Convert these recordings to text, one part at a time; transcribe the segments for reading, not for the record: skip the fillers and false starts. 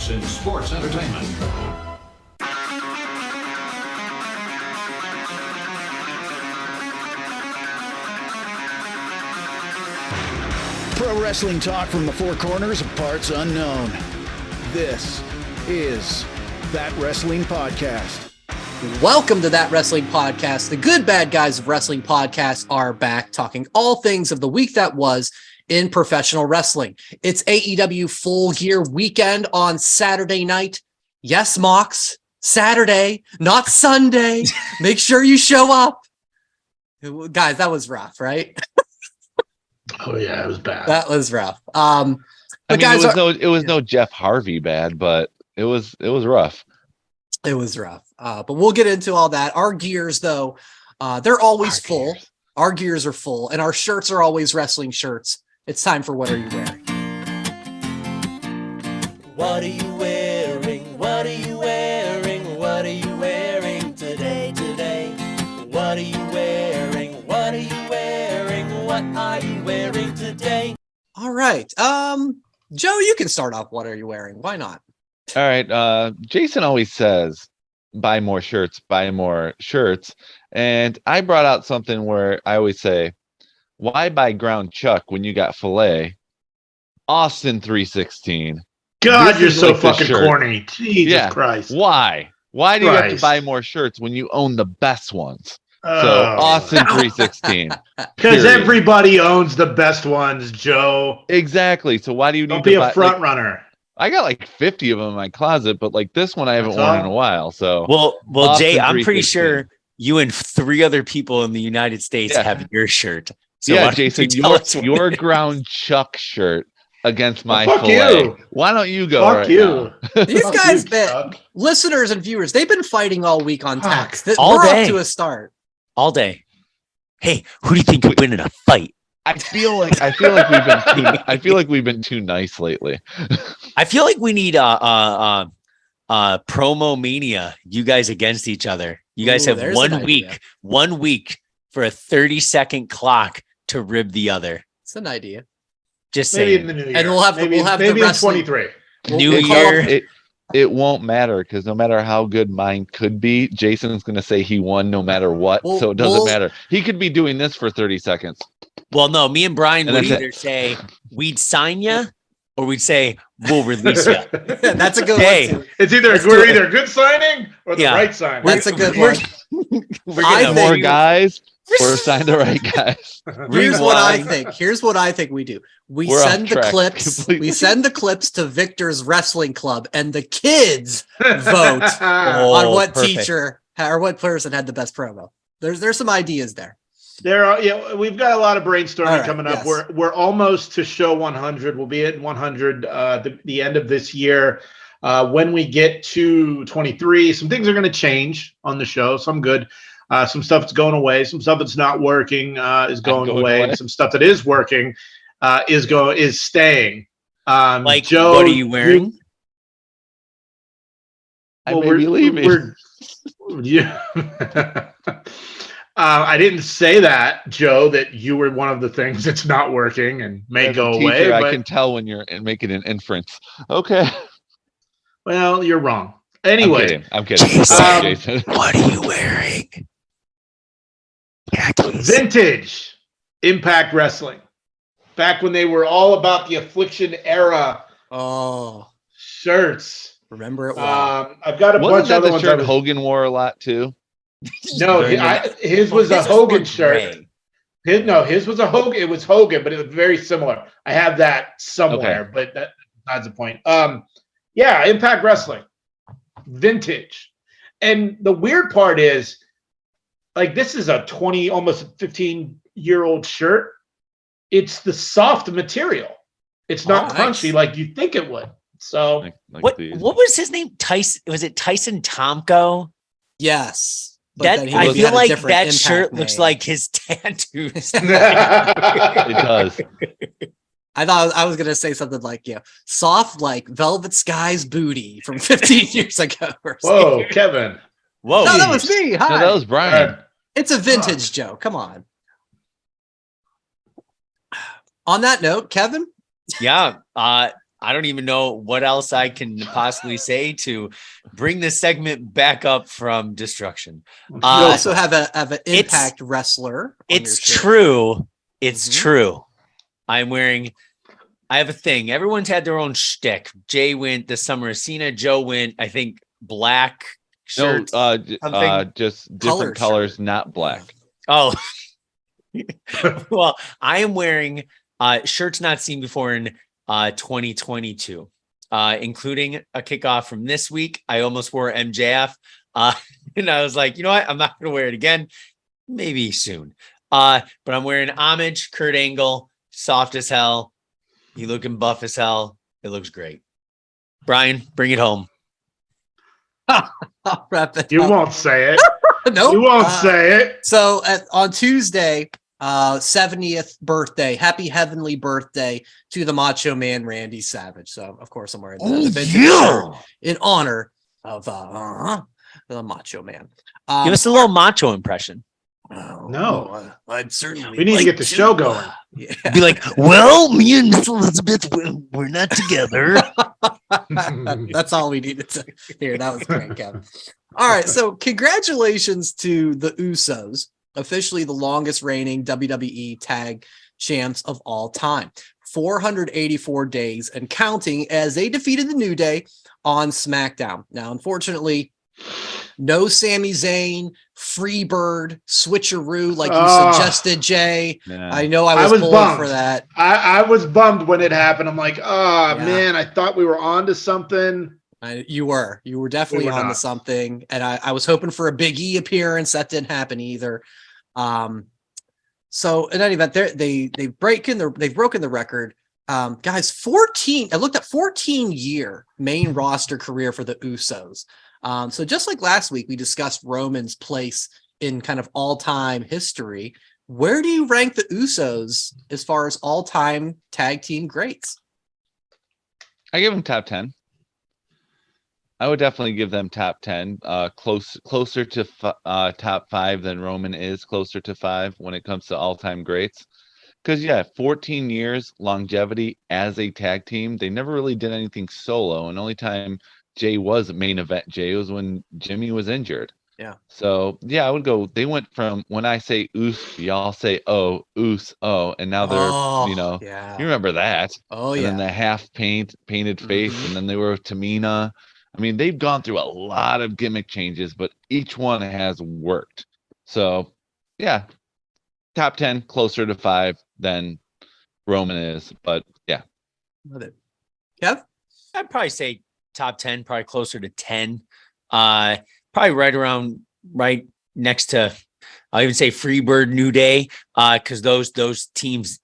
topics in sports entertainment. Pro wrestling talk from the four corners of parts unknown. This is That Wrestling Podcast. Welcome to That Wrestling Podcast. The good bad guys of wrestling podcasts are back talking all things of the week that was in professional wrestling. It's AEW Full Gear weekend on Saturday night. Yes, Mox, Saturday, not Sunday. Make sure you show up. Guys, that was rough, right? Oh yeah, it was bad. That was rough. It was no Jeff Harvey bad, but it was rough. It was rough. But we'll get into all that. Our gears, though, they're always full. Our gears are full, and our shirts are always wrestling shirts. It's time for What Are You Wearing? What are you wearing? What are you wearing? What are you wearing today? What are you wearing? What are you wearing? What are you wearing today? All right. Joe, you can start off. What are you wearing? Why not? All right. Jason always says, buy more shirts. And I brought out something where I always say, why buy ground chuck when you got filet? Austin 316. God, you're so fucking corny. Jesus Christ. Why? Why do you have to buy more shirts when you own the best ones? So Austin 316. Because everybody owns the best ones, Joe. Exactly. So why do you need to be a front runner? I got like 50 of them in my closet, but like this one I haven't worn in a while. So well, Jay, I'm pretty sure you and 3 other people in the United States have your shirt. So yeah, Jason, your ground chuck shirt against my filet. Why don't you go? Fuck you. These guys, listeners and viewers, they've been fighting all week on text. We're off to a start. All day. Hey, who do you think would win in a fight? I feel like we've been too nice lately. I feel like we need promo Mania. You guys against each other. You guys have 1 week for a 30-second clock to rib the other. It's an idea. Just saying. Maybe in the new year. And we'll have maybe the wrestling. in 23. New year. It won't matter because no matter how good mine could be, Jason's going to say he won no matter what. So it doesn't matter. He could be doing this for 30 seconds. Well, no, me and Brian would either say we'd sign you or we'd say we'll release you. That's a good one. It's we're either good signing or the right signing. That's a good one. We're getting more guys or sign the right guys. Here's what I think we do. We send the clips. We send the clips to Victor's Wrestling Club, and the kids vote on what teacher or what person had the best promo. There's some ideas there. We've got a lot of brainstorming coming up. Yes. We're almost to show 100. We'll be at 100 the end of this year. When we get to 23, some things are going to change on the show. Some good. Some stuff that's going away. Some stuff that's not working is going away. Some stuff that is working is staying. Like Joe, what are you wearing? I may be leaving. I didn't say that, Joe, that you were one of the things that's not working and may go away. I can tell when you're making an inference. Okay. Well, you're wrong. Anyway. I'm kidding. Jason, what are you wearing? Vintage Impact Wrestling. Back when they were all about the Affliction era. Oh. Shirts. Remember it well. I've got a bunch of other ones. Shirt Hogan wore a lot too? No, his was a Hogan shirt. His was a Hogan. It was Hogan, but it was very similar. I have that somewhere, but that's not the point. Impact Wrestling. Vintage. And the weird part is, like, this is a 20, almost 15-year-old shirt. It's the soft material. It's not crunchy like you think it would. So what was his name? Tyson? Was it Tyson Tomko? Yes. I feel like that shirt looks like his tattoos. It does. I thought I was going to say something like, soft like Velvet Sky's booty from 15 years ago. Whoa, Kevin. Whoa. No, that was me. Hi. No, that was Brian. It's a vintage Joe. Come on. On that note, Kevin? Yeah. I don't even know what else I can possibly say to bring this segment back up from destruction. You also have an Impact wrestler. It's true. It's true. I have a thing. Everyone's had their own shtick. Jay went the Summer of Cena. Joe went, I think, black shirt. Just different colors, not black. Oh. Well, I am wearing shirts not seen before in 2022, including a kickoff from this week. I almost wore MJF, and I was like, you know what? I'm not going to wear it again. Maybe soon. But I'm wearing homage, Kurt Angle, soft as hell. He looking buff as hell. It looks great. Brian, bring it home. I'll wrap it You up. won't say it. No, you won't say it. So on Tuesday, 70th birthday, happy heavenly birthday to the Macho Man Randy Savage. So of course I'm wearing the vintage shirt in honor of the Macho Man. Give us a little macho impression. No, I'd certainly. We need to get the show going. Yeah. Be like, well, me and Miss Elizabeth, we're not together. That's all we needed to hear. That was great, Kevin. All right, so congratulations to the Usos, officially the longest reigning WWE tag champs of all time. 484 days and counting as they defeated the New Day on SmackDown. Now, unfortunately, no Sami Zayn, Freebird, Switcheroo, like you suggested, Jay. Yeah. I know I was bummed for that. I was bummed when it happened. I'm like, man, I thought we were on to something. You were definitely on to something. And I was hoping for a Big E appearance. That didn't happen either. So in any event, they've broken the record. Guys, 14. I looked at 14-year main roster career for the Usos. So just like last week, we discussed Roman's place in kind of all-time history. Where do you rank the Usos as far as all-time tag team greats? I give them top 10. I would definitely give them top 10. Closer to top 5 than Roman is closer to 5 when it comes to all-time greats. Because 14 years longevity as a tag team. They never really did anything solo, and only time Jay was main event Jay was when Jimmy was injured. Yeah. So I would go. They went from when I say Oos, y'all say Oos, and now they're you remember that. Oh and yeah. then the half painted face, and then they were with Tamina. I mean, they've gone through a lot of gimmick changes, but each one has worked. So top 10, closer to 5 than Roman is, but yeah. Love it. Kev? I'd probably say top 10, probably closer to 10. Probably right next to, I'll even say Freebird, New Day, because those teams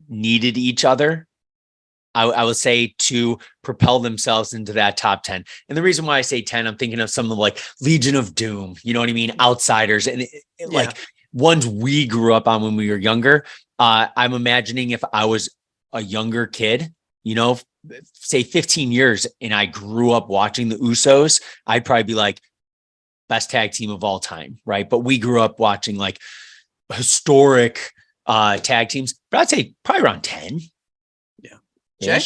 needed each other. I would say to propel themselves into that top 10. And the reason why I say 10, I'm thinking of something like Legion of Doom, you know what I mean? Outsiders and like ones we grew up on when we were younger. I'm imagining if I was a younger kid, say 15 years, and I grew up watching the Usos, I'd probably be like, best tag team of all time, right? But we grew up watching like historic tag teams, but I'd say probably around 10. Jay?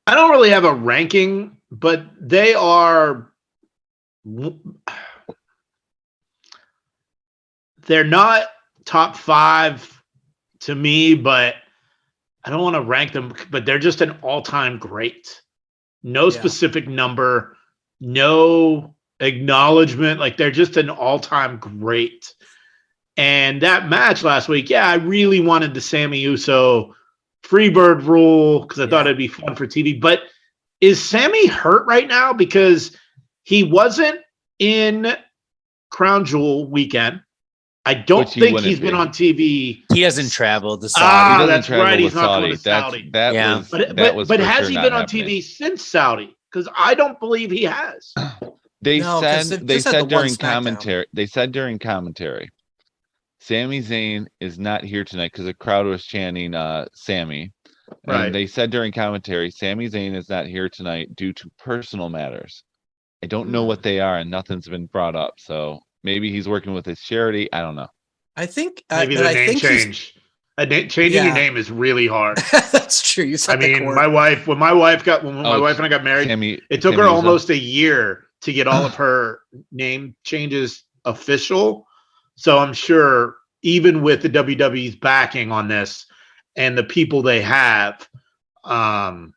I don't really have a ranking, but they are. They're not top 5 to me, but I don't want to rank them. But they're just an all-time great. No specific number, no acknowledgement. Like they're just an all-time great. And that match last week, I really wanted the Sammy Uso Freebird rule because I thought it'd be fun for TV. But is Sammy hurt right now? Because he wasn't in Crown Jewel weekend. I don't think he's been on TV. He hasn't traveled to Saudi. That's right. He's not going to Saudi. But has he been on TV since Saudi? Because I don't believe he has. They said during commentary. They said during commentary, Sami Zayn is not here tonight because the crowd was chanting Sammy. And they said during commentary, Sami Zayn is not here tonight due to personal matters. I don't know what they are, and nothing's been brought up. So maybe he's working with his charity. I don't know. I think maybe the name change. Changing your name is really hard. That's true. You I mean, when my wife and I got married, it took her almost a year to get all of her name changes official. So I'm sure even with the WWE's backing on this and the people they have, that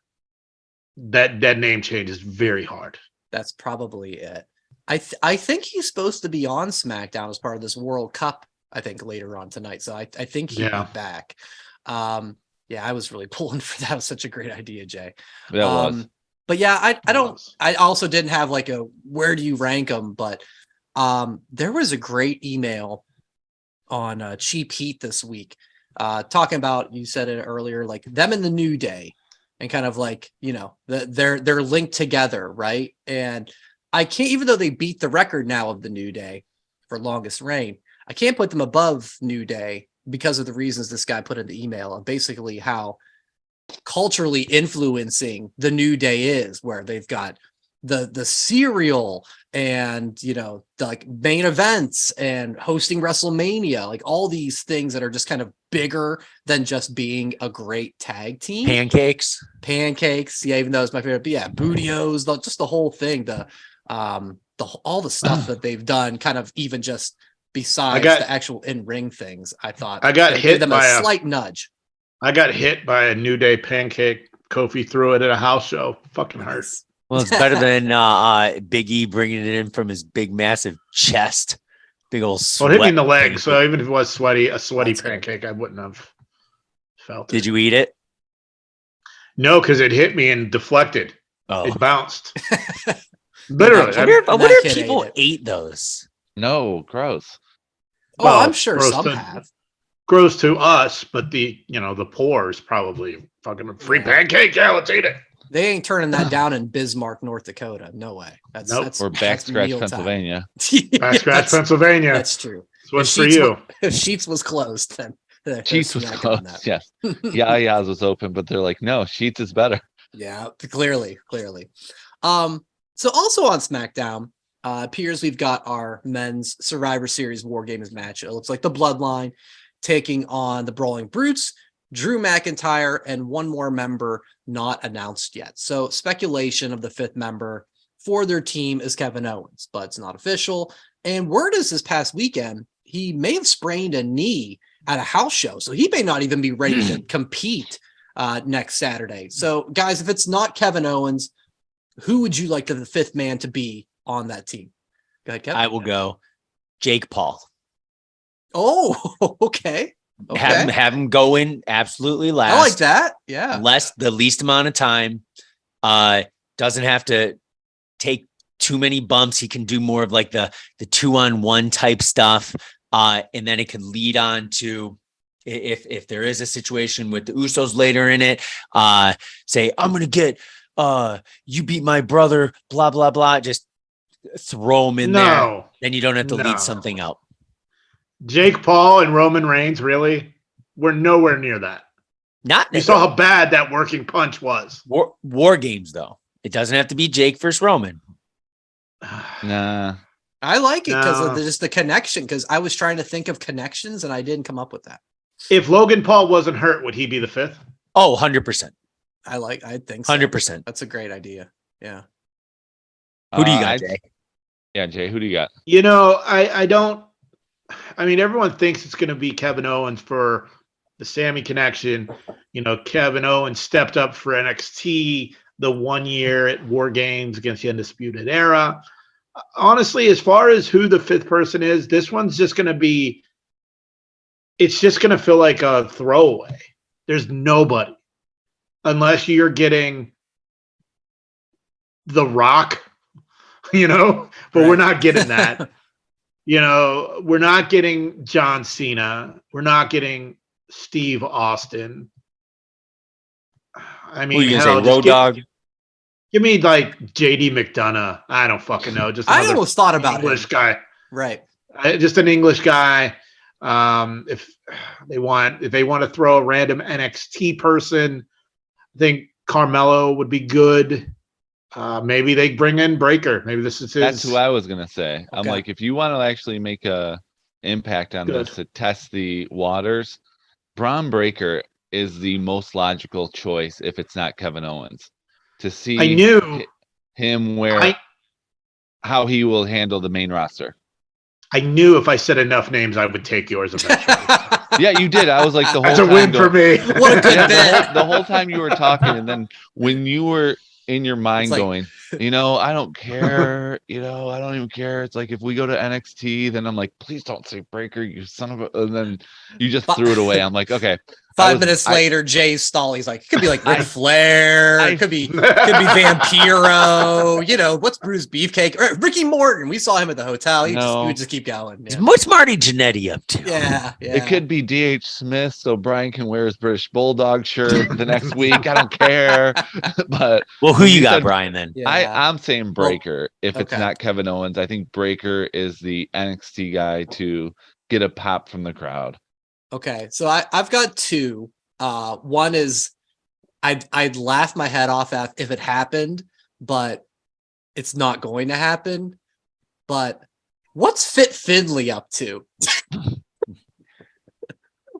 name change is very hard. That's probably it. I think he's supposed to be on SmackDown as part of this World Cup, I think, later on tonight. So I think he'll be back. I was really pulling for that. It was such a great idea, Jay. That was. But yeah, I also didn't have like a where do you rank them, but there was a great email on Cheap Heat this week talking about, you said it earlier, like them in the New Day and kind of like, you know, they're linked together, right? And I can't, even though they beat the record now of the New Day for longest reign, I can't put them above New Day because of the reasons this guy put in the email of basically how culturally influencing the New Day is, where they've got the cereal and, you know, the like main events and hosting WrestleMania, like all these things that are just kind of bigger than just being a great tag team. Pancakes. Yeah, even though it's my favorite, but yeah, Bootios, just the whole thing, all the stuff that they've done, kind of even just besides the actual in-ring things. I thought I got hit by a slight nudge. I got hit by a New Day pancake. Kofi threw it at a house show. Fucking hurts. Well, it's better than Big E bringing it in from his big, massive chest. Big old sweat. Well, it hit me in the leg, so even if it was a sweaty pancake, I wouldn't have felt it. Did you eat it? No, because it hit me and deflected. Oh. It bounced. Literally. I wonder if people ate those. No, gross. Well, I'm sure some have. Gross to us, but the poor is probably fucking free pancake. Yeah, let's eat it. They ain't turning that down in Bismarck, North Dakota. No way. That's or Backscratch, Pennsylvania. Backscratch, Pennsylvania. That's true. What's for you? If Sheets was closed, then Sheets was closed. Yes. Yaya's was open, but they're like, no, Sheets is better. Yeah, clearly. So also on SmackDown, appears we've got our men's Survivor Series War Games match. It looks like the Bloodline taking on the Brawling Brutes, Drew McIntyre, and one more member not announced yet. So speculation of the fifth member for their team is Kevin Owens, but it's not official. And word is this past weekend, he may have sprained a knee at a house show. So he may not even be ready to compete next Saturday. So guys, if it's not Kevin Owens, who would you like the fifth man to be on that team? Go ahead, Kevin. I will go Jake Paul. Oh, okay. Have him go in absolutely last. I like that. Yeah. The least amount of time. Doesn't have to take too many bumps. He can do more of like the 2-on-1 type stuff. And then it can lead on to, if there is a situation with the Usos later in it, say, I'm going to get, you beat my brother, blah, blah, blah. Just throw him in there. Then you don't have to lead something out. Jake Paul and Roman Reigns, really? We're nowhere near that. You saw how bad that working punch was. War Games, though. It doesn't have to be Jake versus Roman. Nah. I like it because of just the connection, because I was trying to think of connections and I didn't come up with that. If Logan Paul wasn't hurt, would he be the fifth? Oh, 100%. I think so. 100%. That's a great idea. Yeah. Who do you got, Jay? Yeah, Jay, who do you got? I mean, everyone thinks it's going to be Kevin Owens for the Sammy connection. You know, Kevin Owens stepped up for NXT the 1 year at War Games against the Undisputed Era. Honestly, as far as who the fifth person is, this one's just going to be, it's just going to feel like a throwaway. There's nobody. Unless you're getting The Rock, but we're not getting that. We're not getting John Cena. We're not getting Steve Austin. I mean, Road Dogg. Give me like JD McDonough. I don't fucking know. Just I almost thought about English guy, right? Just an English guy. If they want to throw a random NXT person, I think Carmelo would be good. Maybe they bring in Breaker. Maybe this is his. That's who I was gonna say. Okay. I'm like, if you want to actually make a impact on this to test the waters, Braun Breaker is the most logical choice if it's not Kevin Owens. To see I knew him how he will handle the main roster. I knew if I said enough names, I would take yours eventually. Yeah, you did. I was like the whole That's time. a win for me. What a good bit. The whole time you were talking, and then when you were in your mind like, going, I don't care. I don't even care. It's like if we go to NXT, then I'm like, please don't say Breaker, you son of a. And then you just threw it away. I'm like, okay. 5 minutes later, Jay's stall. He's like, it could be like Ric Flair. It could be Vampiro. What's Bruce Beefcake? Or Ricky Morton. We saw him at the hotel. He would just keep going. Yeah. What's Marty Jannetty up to? Yeah. It could be DH Smith, so Brian can wear his British Bulldog shirt the next week. I don't care. But who you got, Brian? Then I'm saying Breaker. If it's not Kevin Owens, I think Breaker is the NXT guy to get a pop from the crowd. Okay, so I've got two. One is I'd laugh my head off if it happened, but it's not going to happen. But what's Fit Finley up to?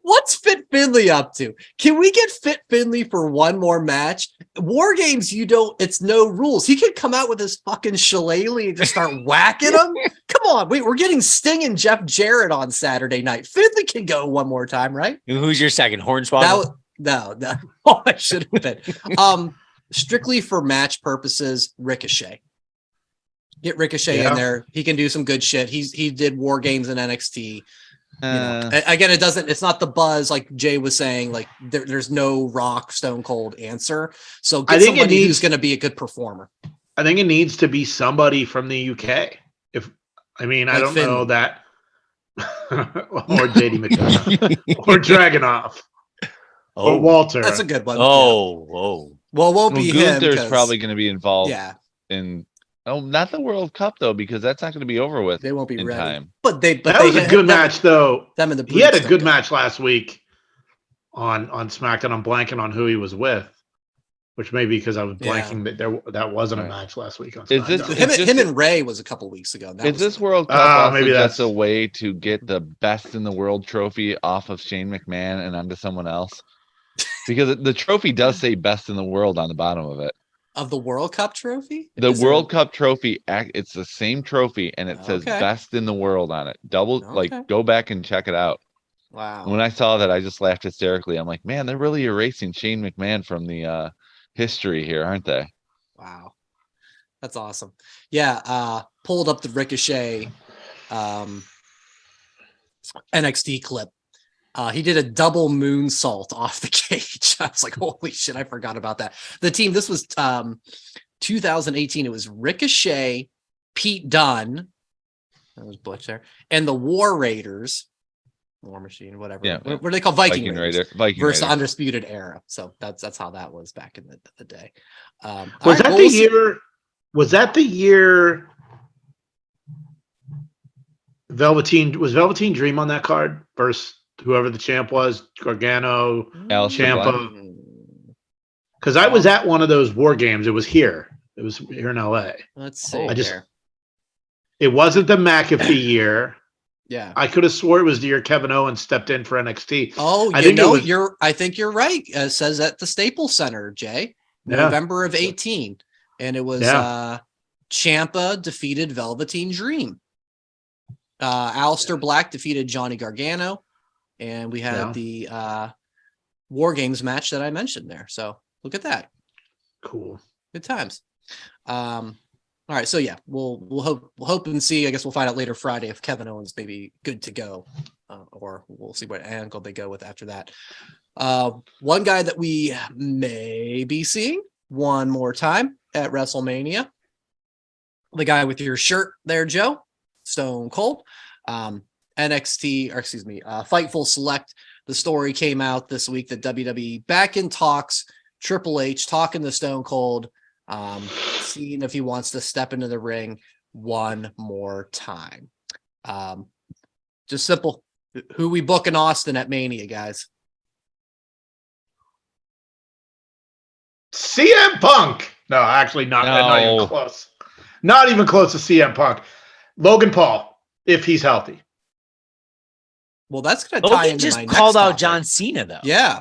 What's Fit Finley up to? Can we get Fit Finley for one more match? War Games, it's no rules. He could come out with his fucking shillelagh and just start whacking them. Come on, we're getting Sting and Jeff Jarrett on Saturday night. Finley can go one more time, right? Who's your second? Hornswoggle? No. Oh, I should have been. Strictly for match purposes, Ricochet. Get Ricochet in there. He can do some good shit. He did War Games in NXT. Again, it's not the buzz like Jay was saying, like there's no Rock Stone Cold answer. So get somebody who's going to be a good performer. I think it needs to be somebody from the UK. I don't know that. Or JD McDonough or Dragunov or Walter. That's a good one. Well, it won't be him. Gunther's probably going to be involved. Yeah. Not the World Cup though, because that's not going to be over with. They won't be in ready. time. But that was a good match though. He had a good match last week on SmackDown. I'm blanking on who he was with, which may be because I was blanking that wasn't a match last week on SmackDown. Him and Ray was a couple weeks ago. Is this World Cup maybe that's a way to get the best in the world trophy off of Shane McMahon and onto someone else? Because the trophy does say best in the world on the bottom of it. Of the World Cup trophy? The Cup trophy, it's the same trophy, and it says best in the world on it. Go back and check it out. Wow. When I saw that, I just laughed hysterically. I'm like, man, they're really erasing Shane McMahon from the history here, aren't they? Wow. That's awesome. Yeah, pulled up the Ricochet NXT clip. He did a double moonsault off the cage. I was like, holy shit, I forgot about that. The team, this was 2018. It was Ricochet, Pete Dunne, that was Butch there, and the War Raiders, War Machine, whatever. Yeah. What are they called? Viking Raiders Viking versus Raider. Undisputed Era. So that's how that was back in the day. Was that the year Velveteen Dream on that card versus whoever the champ was, Gargano, Ciampa? Because I was at one of those War Games. It was here. It was here in LA. Let's see. It wasn't the McAfee year. Yeah. I could have swore it was the year Kevin Owens stepped in for NXT. Oh, I think you're right. It says at the Staples Center, Jay. November of 18. And it was Ciampa defeated Velveteen Dream. Aleister Black defeated Johnny Gargano. And we had the War Games match that I mentioned there. So look at that. Cool. Good times. All right. So yeah, we'll hope and see. I guess we'll find out later Friday if Kevin Owens may be good to go, or we'll see what angle they go with after that. One guy that we may be seeing one more time at WrestleMania, the guy with your shirt there, Joe, Stone Cold. Fightful Select. The story came out this week that WWE back in talks, Triple H talking to Stone Cold, seeing if he wants to step into the ring one more time. Just simple. Who we book in Austin at Mania, guys? CM Punk. No, actually not even close. Not even close to CM Punk. Logan Paul, if he's healthy. Well, that's going to tie Logan into just my called next out topic. John Cena, though. Yeah,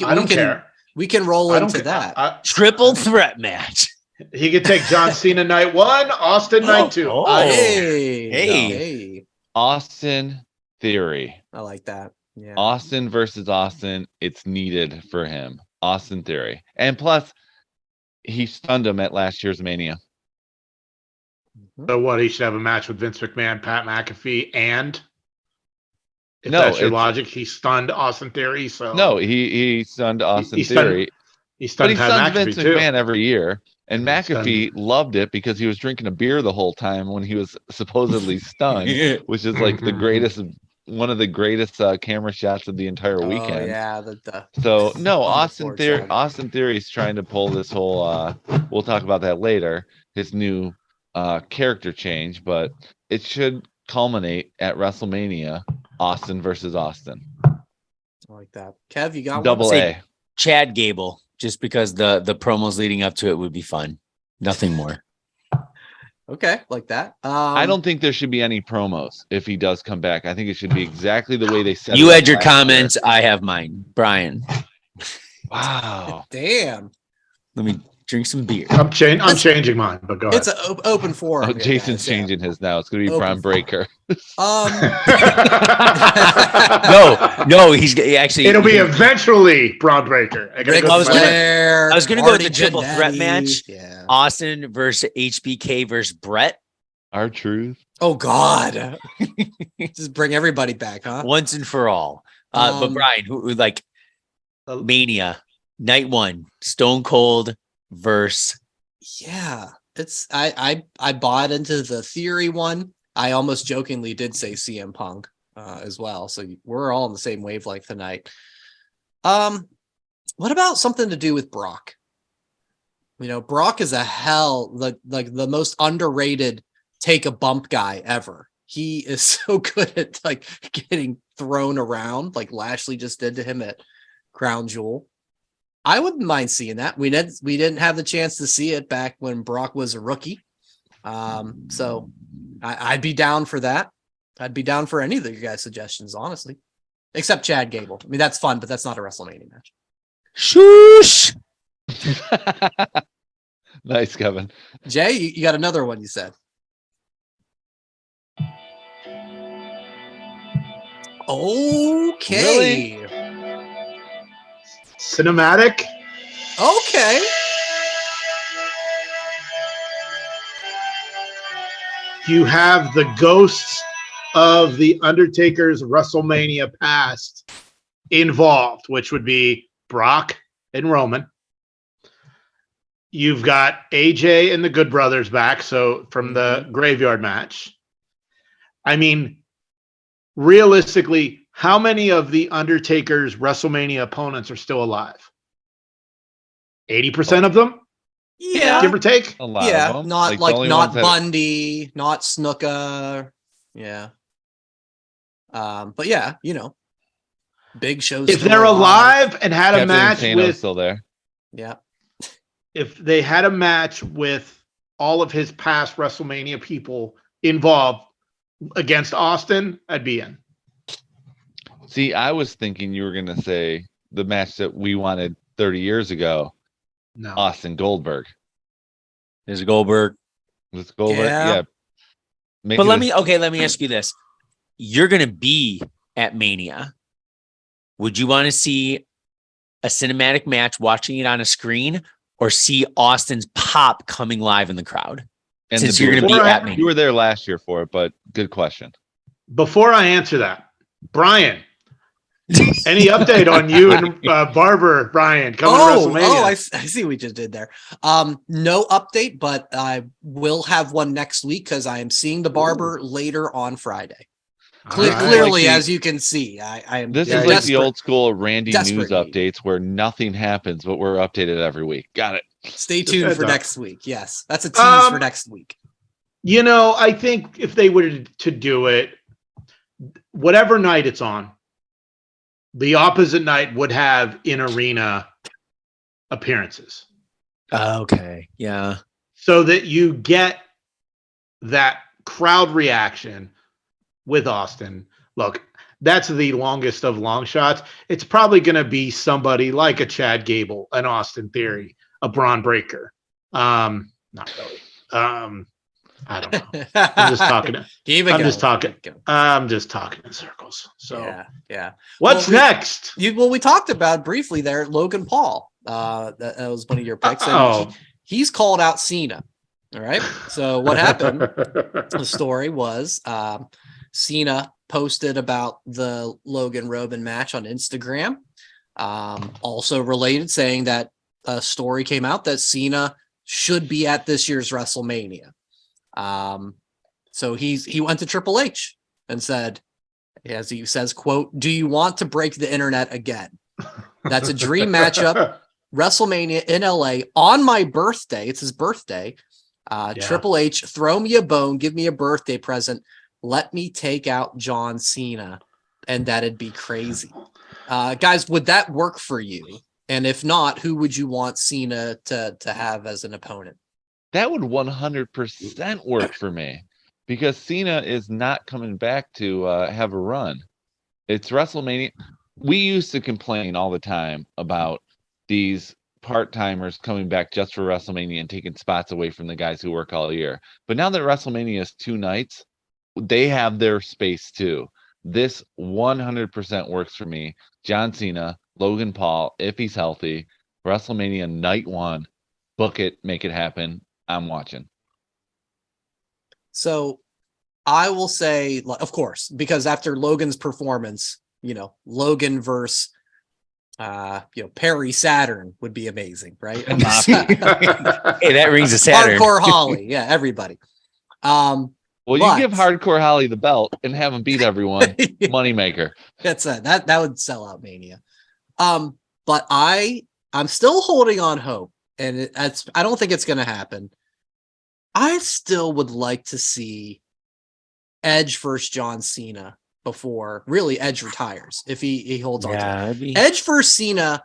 I don't care. We can roll I don't into ca- that. Triple threat match. He could take John Cena night 1, Austin night 2. Hey. Austin Theory. I like that. Yeah. Austin versus Austin. It's needed for him. Austin Theory. And plus, he stunned him at last year's Mania. So what? He should have a match with Vince McMahon, Pat McAfee, and if No, that's your it's- logic, he stunned Austin Theory. So No, he stunned Austin he stunned- Theory. he But stunned he Pat stuns McAfee Vince too. McMahon every year. And He stunned- McAfee loved it because he was drinking a beer the whole time when he was supposedly stunned, which is like the greatest, one of the greatest camera shots of the entire weekend. Yeah. So no, on the floor chug. Austin Theory is trying to pull this whole. We'll talk about that later. His new character change, but it should culminate at WrestleMania. Austin versus Austin. I like that. Kev, you got Double one? A. Chad Gable, just because the promos leading up to it would be fun. Nothing more. Okay, like that. I don't think there should be any promos if he does come back. I think it should be exactly the way they said. You it had your last year. comments. I have mine. Brian, Wow. Damn. let me drink some beer. I'm changing mine, but go ahead. It's an open forum. Oh, here, Jason's guys. Yeah. changing his now. It's gonna be Open Braun Breaker. No, he's actually. It'll be eventually Braun Breaker. I gotta Ric go was through my gonna- list. Flair, I was gonna go with Marty the triple threat Jannetty. match. Yeah. Austin versus HBK versus Brett Our truth. Oh God. Just bring everybody back, huh? once and for all. But Um, Brian, who like Mania night 1, Stone Cold versus. Yeah. It's I bought into the Theory one. I almost jokingly did say CM Punk as well. So we're all on the same wavelength tonight. What about something to do with Brock? You know, Brock is like the most underrated take a bump guy ever. He is so good at like getting thrown around, like Lashley just did to him at Crown Jewel. I wouldn't mind seeing that. We didn't have the chance to see it back when Brock was a rookie. So I'd be down for that. I'd be down for any of your guys' suggestions, honestly. Except Chad Gable. I mean, that's fun, but that's not a WrestleMania match. Shoosh. Nice, Kevin. Jay, you got another one, you said. Okay. Really? Cinematic. Okay. You have the ghosts of the Undertaker's WrestleMania past involved, which would be Brock and Roman. You've got AJ and the Good Brothers back, so from the graveyard match. I mean, realistically, how many of the Undertaker's WrestleMania opponents are still alive? 80% of them, Yeah. give or take. A lot Yeah. of them. Not the like only not ones that- Bundy, not Snuka. Yeah. But yeah, you know, big shows. If still they're alive and had a Captain match Insano's with, still there. Yeah. if they had a match with all of his past WrestleMania people involved against Austin, I'd be in. See, I was thinking you were gonna say the match that we wanted 30 years ago, No. Austin Goldberg. There's Goldberg. Was Goldberg? Yeah. Yeah. Make But it let me ask you this. You're gonna be at Mania. Would you want to see a cinematic match watching it on a screen or see Austin's pop coming live in the crowd? and Since the you're gonna be beer. at Mania. You were there last year for it, but good question. Before I answer that, Brian, any update on you and Barber, Brian, coming to WrestleMania? I see what you just did there. No update, but I will have one next week because I am seeing the barber later on Friday. All right. Clearly, Like as you can see, I am. This Yeah, is yeah. like the old school Randy Desperate news need. updates where nothing happens, but we're updated every week. Got it. Stay Just tuned heads for up. next week. Yes, that's a tease for next week. You know, I think if they were to do it, whatever night it's on, the opposite night would have in-arena appearances Okay. Yeah. so that you get that crowd reaction with Austin. Look, that's the longest of long shots. It's probably going to be somebody like a Chad Gable, an Austin Theory, a Braun Breaker. Not really. I don't know. I'm just talking. I'm just talking in circles. So yeah. What's next? We talked about briefly there, Logan Paul. That was one of your picks. And he's called out Cena. All right. So what happened? The story was Cena posted about the Logan Roman match on Instagram. Also related, saying that a story came out that Cena should be at this year's WrestleMania. So he went to Triple H and said, as he says, quote, "Do you want to break the internet again? That's a dream matchup. WrestleMania in LA on my birthday." It's his birthday. Triple H, throw me a bone, give me a birthday present. Let me take out John Cena, and that'd be crazy. Guys, would that work for you? And if not, who would you want Cena to have as an opponent? That would 100% work for me, because Cena is not coming back to have a run. It's WrestleMania. We used to complain all the time about these part-timers coming back just for WrestleMania and taking spots away from the guys who work all year. But now that WrestleMania is 2 nights, they have their space too. This 100% works for me. John Cena, Logan Paul, if he's healthy, WrestleMania night 1, book it, make it happen. I'm watching. So I will say, of course, because after Logan's performance, Logan versus Perry Saturn would be amazing, right? Hey, that rings a Saturn. Hardcore Holly, yeah, everybody. You give Hardcore Holly the belt and have him beat everyone. Moneymaker. That's it. That would sell out Mania. But I'm still holding on hope, and I don't think it's going to happen. I still would like to see Edge versus John Cena before really Edge retires, if he holds on to it. Edge versus Cena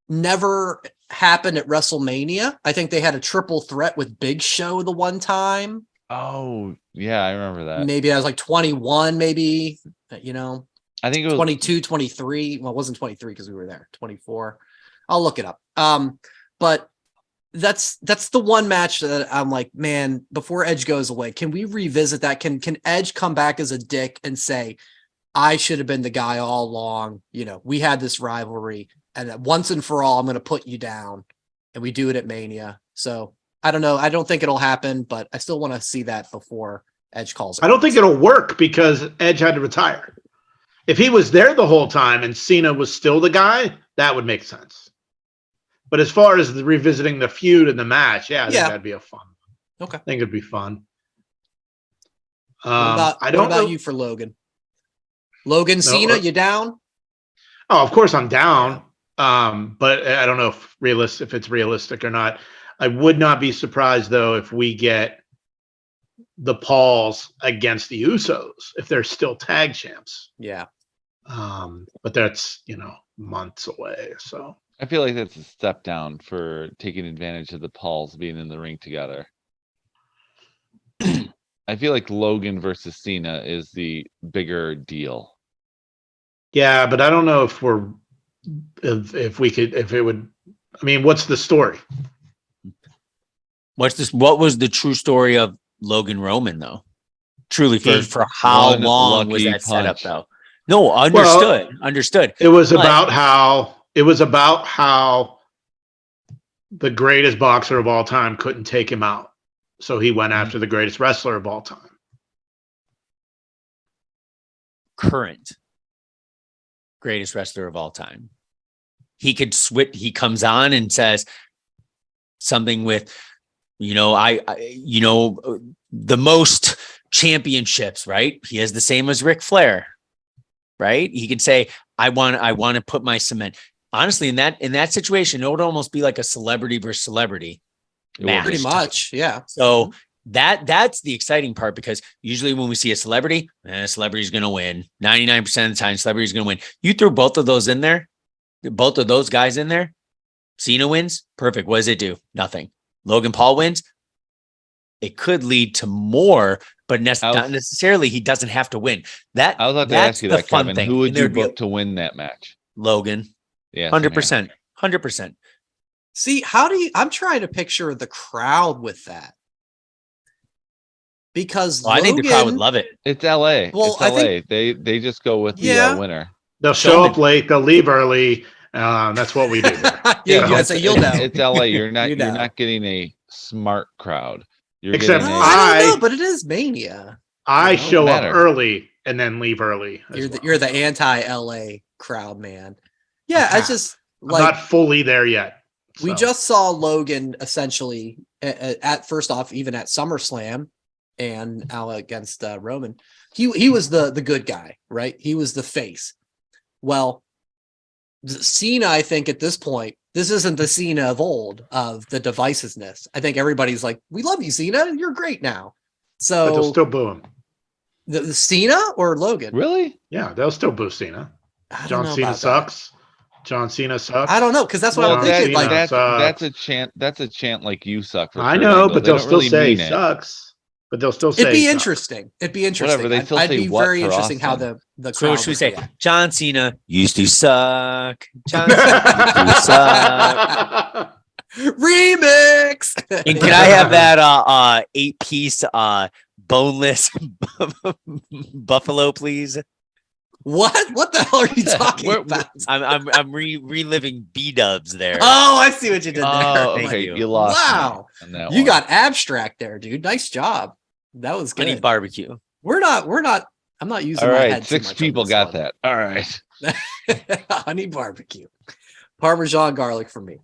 never happened at WrestleMania. I think they had a triple threat with Big Show the one time. Oh, yeah, I remember that. Maybe I was like 21, maybe, I think it was 22, 23. Well, it wasn't 23 because we were there. 24. I'll look it up. But that's the one match that I'm like, man, before Edge goes away, can we revisit that? Can Edge come back as a dick and say, I should have been the guy all along. We had this rivalry, and once and for all, I'm going to put you down, and we do it at Mania. So I don't know. I don't think it'll happen, but I still want to see that before Edge calls it. I don't think it'll work because Edge had to retire. If he was there the whole time and Cena was still the guy, that would make sense. But as far as revisiting the feud and the match, I think that'd be a fun. Okay. I think it'd be fun. What about you for Logan? Logan, Cena, you down? Oh, of course I'm down. But I don't know if it's realistic or not. I would not be surprised though if we get the Pauls against the Usos if they're still tag champs. Yeah. But that's months away. So I feel like that's a step down for taking advantage of the Pauls being in the ring together. I feel like Logan versus Cena is the bigger deal. Yeah, but I don't know if it would. I mean, what's the story? What was the true story of Logan Roman though? Truly, for how long was that set up though? No, understood. It was about how the greatest boxer of all time couldn't take him out. So he went after the greatest wrestler of all time. Current greatest wrestler of all time. He could switch. He comes on and says something with, the most championships, right? He has the same as Ric Flair, right? He could say, I want to put my cement. Honestly, in that situation, it would almost be like a celebrity versus celebrity match. Pretty much, yeah. So that's the exciting part, because usually when we see a celebrity, celebrity's going to win. 99% of the time, celebrity's going to win. You throw both of those in there, both of those guys in there, Cena wins, perfect. What does it do? Nothing. Logan Paul wins. It could lead to more but not necessarily he doesn't have to win. I was about to ask you that, fun Kevin. thing. Who would And you there'd be book to win that match? Logan. Yeah, 100%. 100%. See, I'm trying to picture the crowd with that. Because I think the crowd would love it. It's LA. Well, it's LA. They just go with the winner. They'll show up late. They'll leave early. That's what we do here. You'll know. It's LA. You're not You know. you're not getting a smart crowd. You're Except getting I don't know, but it is Mania. I show up matter. early and then leave early. You're the anti-LA crowd, man. Yeah, I just I'm not fully there yet. We just saw Logan essentially at first off, even at SummerSlam and out against Roman. He was the good guy, right? He was the face. Well, Cena, I think at this point, this isn't the Cena of old of the divisiveness. I think everybody's like, "We love you, Cena. You're great now." So but they'll still boo him. The Cena or Logan? Really? Yeah, they'll still boo Cena. John Cena sucks. John Cena sucks. I don't know, because that's what I'm thinking. Like that's a chant. That's a chant like you suck. For I know, but they'll still really say sucks. But they'll still say it'd be interesting. It'd be interesting. Whatever, they still I'd say be what very for interesting how Austin? the So crowd what should we would say? react. John Cena used to suck. John Cena used to suck. Remix. And can I have that 8-piece boneless buffalo, please? What the hell are you talking about? I'm reliving B-dubs there. Oh, I see what you did there. Oh, Thank okay. you. You lost. Wow. me on that You one. got abstract there, dude. Nice job. That was Honey good. barbecue. We're not. I'm not using All my right. head. too 6 much on people this got one. that. All right. Honey barbecue, Parmesan garlic for me.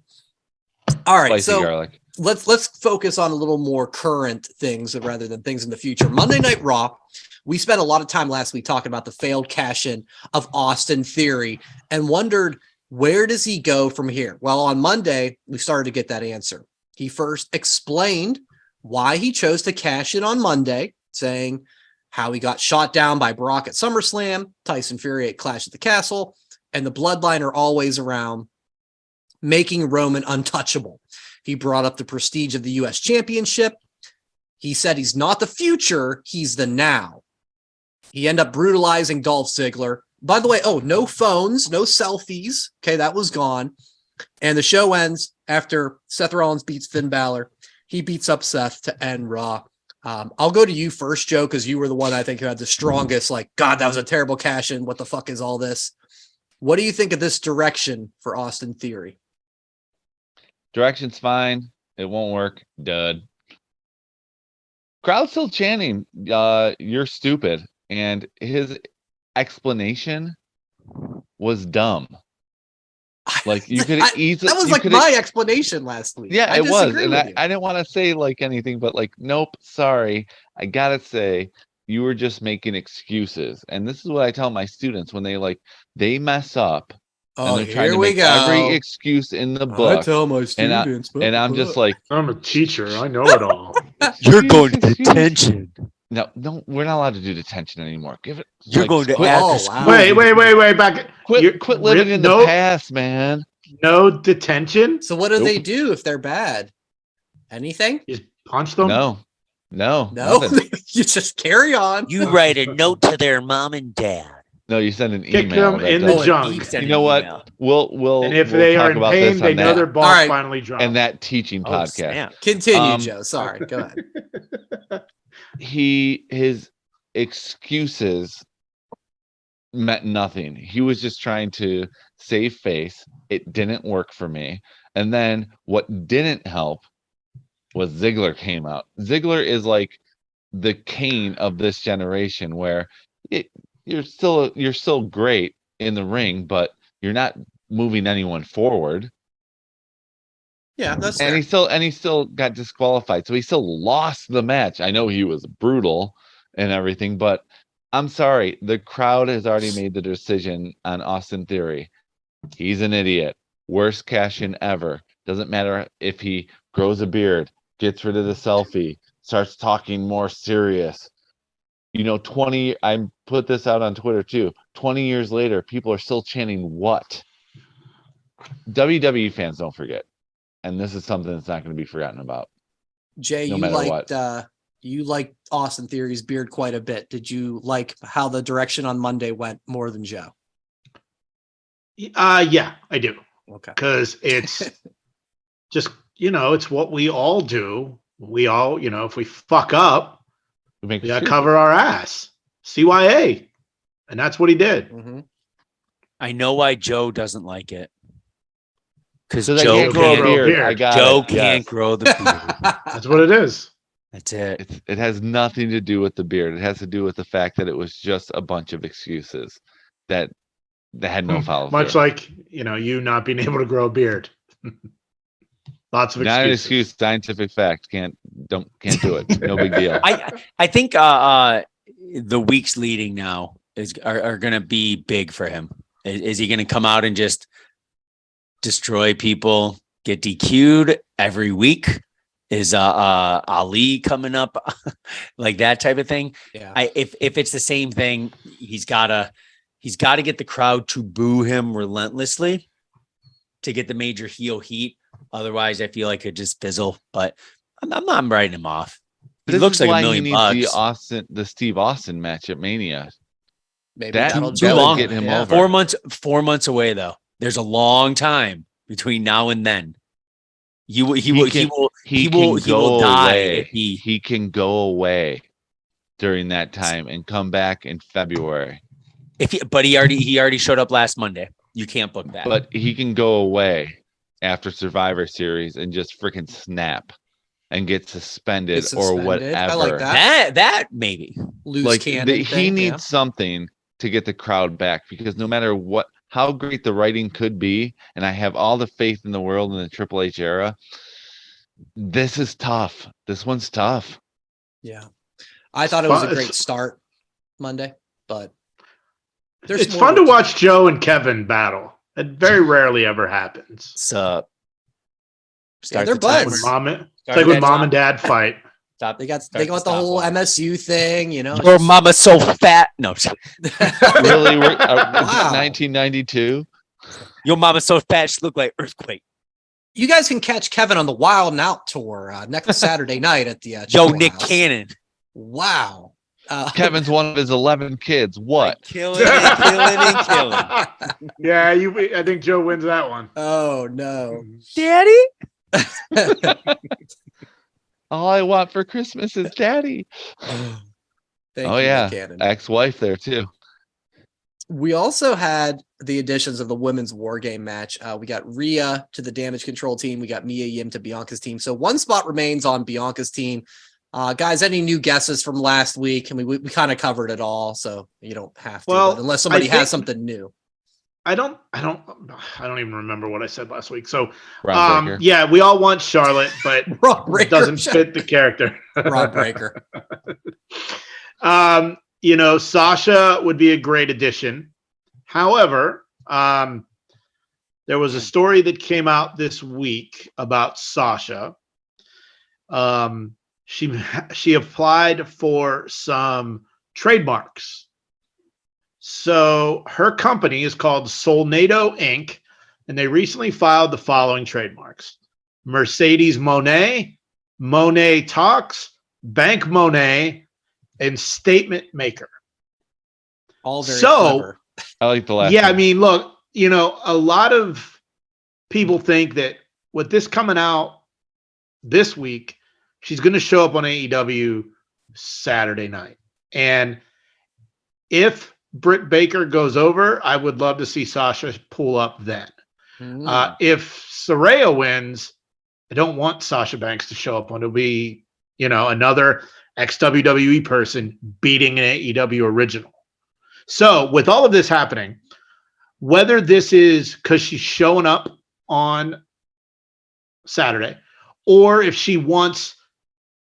All right, Spicy so garlic. let's focus on a little more current things rather than things in the future. Monday Night Raw. We spent a lot of time last week talking about the failed cash-in of Austin Theory and wondered, where does he go from here? Well, on Monday, we started to get that answer. He first explained why he chose to cash in on Monday, saying how he got shot down by Brock at SummerSlam, Tyson Fury at Clash at the Castle, and the Bloodline are always around, making Roman untouchable. He brought up the prestige of the U.S. Championship. He said he's not the future, he's the now. He ended up brutalizing Dolph Ziggler. By the way, no phones, no selfies. Okay, that was gone. And the show ends after Seth Rollins beats Finn Balor. He beats up Seth to end Raw. I'll go to you first, Joe, because you were the one I think who had the strongest, God, that was a terrible cash-in. What the fuck is all this? What do you think of this direction for Austin Theory? Direction's fine. It won't work. Dud. Crowd still chanting, you're stupid. And his explanation was dumb. Like you could easily. That was my explanation last week. Yeah, it was. And I I didn't want to say anything, but nope, sorry. I gotta say, you were just making excuses. And this is what I tell my students when they mess up. Oh, and they're trying here to we make go. every excuse in the book. I tell my students, and I'm just I'm a teacher. I know it all. You're going to detention. No, we're not allowed to do detention anymore. Give it. You're going to ask. Wow. Wait, back. Quit living in the past, man. No detention. So what do they do if they're bad? Anything? You punch them? No. You just carry on. You write a note to their mom and dad. No, you send an Kick email. them in the junk. You know what? We'll and if we'll they talk are in about pain, this they on know that. their boss finally dropped. And that teaching podcast. Snap. Continue, Joe. Sorry, go ahead. His excuses meant nothing. He was just trying to save face. It didn't work for me. And then what didn't help was Ziggler came out. Ziggler is like the Kane of this generation, where you're still great in the ring, but you're not moving anyone forward. Yeah, that's and fair. he still got disqualified, so he still lost the match. I know he was brutal and everything, but I'm sorry, the crowd has already made the decision on Austin Theory. He's an idiot. Worst cash-in ever. Doesn't matter if he grows a beard, gets rid of the selfie, starts talking more serious. 20, I put this out on Twitter too. 20 years later, people are still chanting what? WWE fans don't forget. And this is something that's not going to be forgotten about. Jay, no you matter liked you like Austin Theory's beard quite a bit. Did you like how the direction on Monday went more than Joe? Yeah, I do. Okay. Because it's just, it's what we all do. We all, if we fuck up, we gotta cover our ass. CYA. And that's what he did. Mm-hmm. I know why Joe doesn't like it. Because So Joe can't grow a beard. I got Joe it. can't grow the beard. That's what it is. That's it. It has nothing to do with the beard. It has to do with the fact that it was just a bunch of excuses that had no follow through. Much like, you not being able to grow a beard. Lots of excuses. Not an excuse, scientific fact. Can't do it. No big deal. I think the weeks leading now are going to be big for him. Is he going to come out and just destroy people, get DQ'd every week? Is Ali coming up like that type of thing? Yeah. If it's the same thing, he's got to get the crowd to boo him relentlessly to get the major heel heat. Otherwise, I feel like it just fizzle. But I'm not writing him off. He looks like $1 million bucks. The Steve Austin match at Mania. Maybe that'll too long. Get him over. 4 months away though. There's a long time between now and then. He will die. He can go away during that time and come back in February. But he already showed up last Monday. You can't book that. But he can go away after Survivor Series and just freaking snap and get suspended or whatever. I like that. That maybe loose cannon. He needs something to get the crowd back, because no matter how great the writing could be, and I have all the faith in the world in the Triple H era, this is tough. This one's tough. Yeah. I thought it was a great start Monday, but it's fun to watch Joe and Kevin battle. It very rarely ever happens. So they're buds. It's like when mom and dad fight. They got the whole MSU thing, Your mama's so fat. No, really? 1992. Your mama's so fat she looked like earthquake. You guys can catch Kevin on the Wild and Out tour next Saturday night at the Nick House. Cannon. Wow. Kevin's one of his 11 kids. What? Killing and killing. Yeah, I think Joe wins that one. Oh no, Daddy. All I want for Christmas is Daddy. Ex-wife there too. We also had the additions of the women's war game match. We got Rhea to the Damage Control team. We got Mia Yim to Bianca's team. So one spot remains on Bianca's team. Guys, any new guesses from last week? I mean, we kind of covered it all, so you don't have to. Well, unless somebody has something new. I don't even remember what I said last week. So, yeah, we all want Charlotte, but it doesn't fit the character. Rod Breaker. Sasha would be a great addition. However, there was a story that came out this week about Sasha. She applied for some trademarks. So her company is called Solnado Inc., and they recently filed the following trademarks: Mercedes Monet, Monet Talks, Bank Monet, and Statement Maker. All very clever. I like the last. Yeah, one. I mean, look, a lot of people think that with this coming out this week, she's going to show up on AEW Saturday night. And if Britt Baker goes over, I would love to see Sasha pull up then. If Saraya wins, I don't want Sasha Banks to show up when it'll be, another ex-WWE person beating an AEW original. So with all of this happening, whether this is because she's showing up on Saturday, or if she wants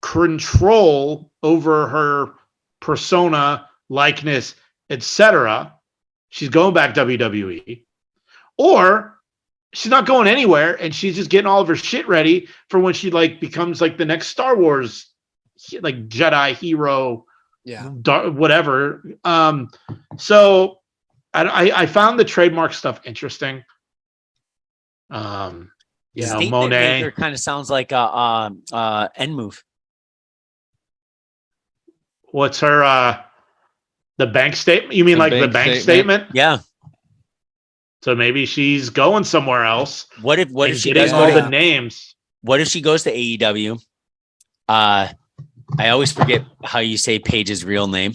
control over her persona, likeness, etc., she's going back WWE, or she's not going anywhere and she's just getting all of her shit ready for when she becomes the next Star Wars Jedi hero, whatever. So I found the trademark stuff interesting. Monet kind of sounds like a end move. what's her the bank statement? You mean The like the bank bank statement? statement? Yeah. So maybe she's going somewhere else. What if and she getting does all go the to names? what if she goes to AEW? I always forget how you say Paige's real name.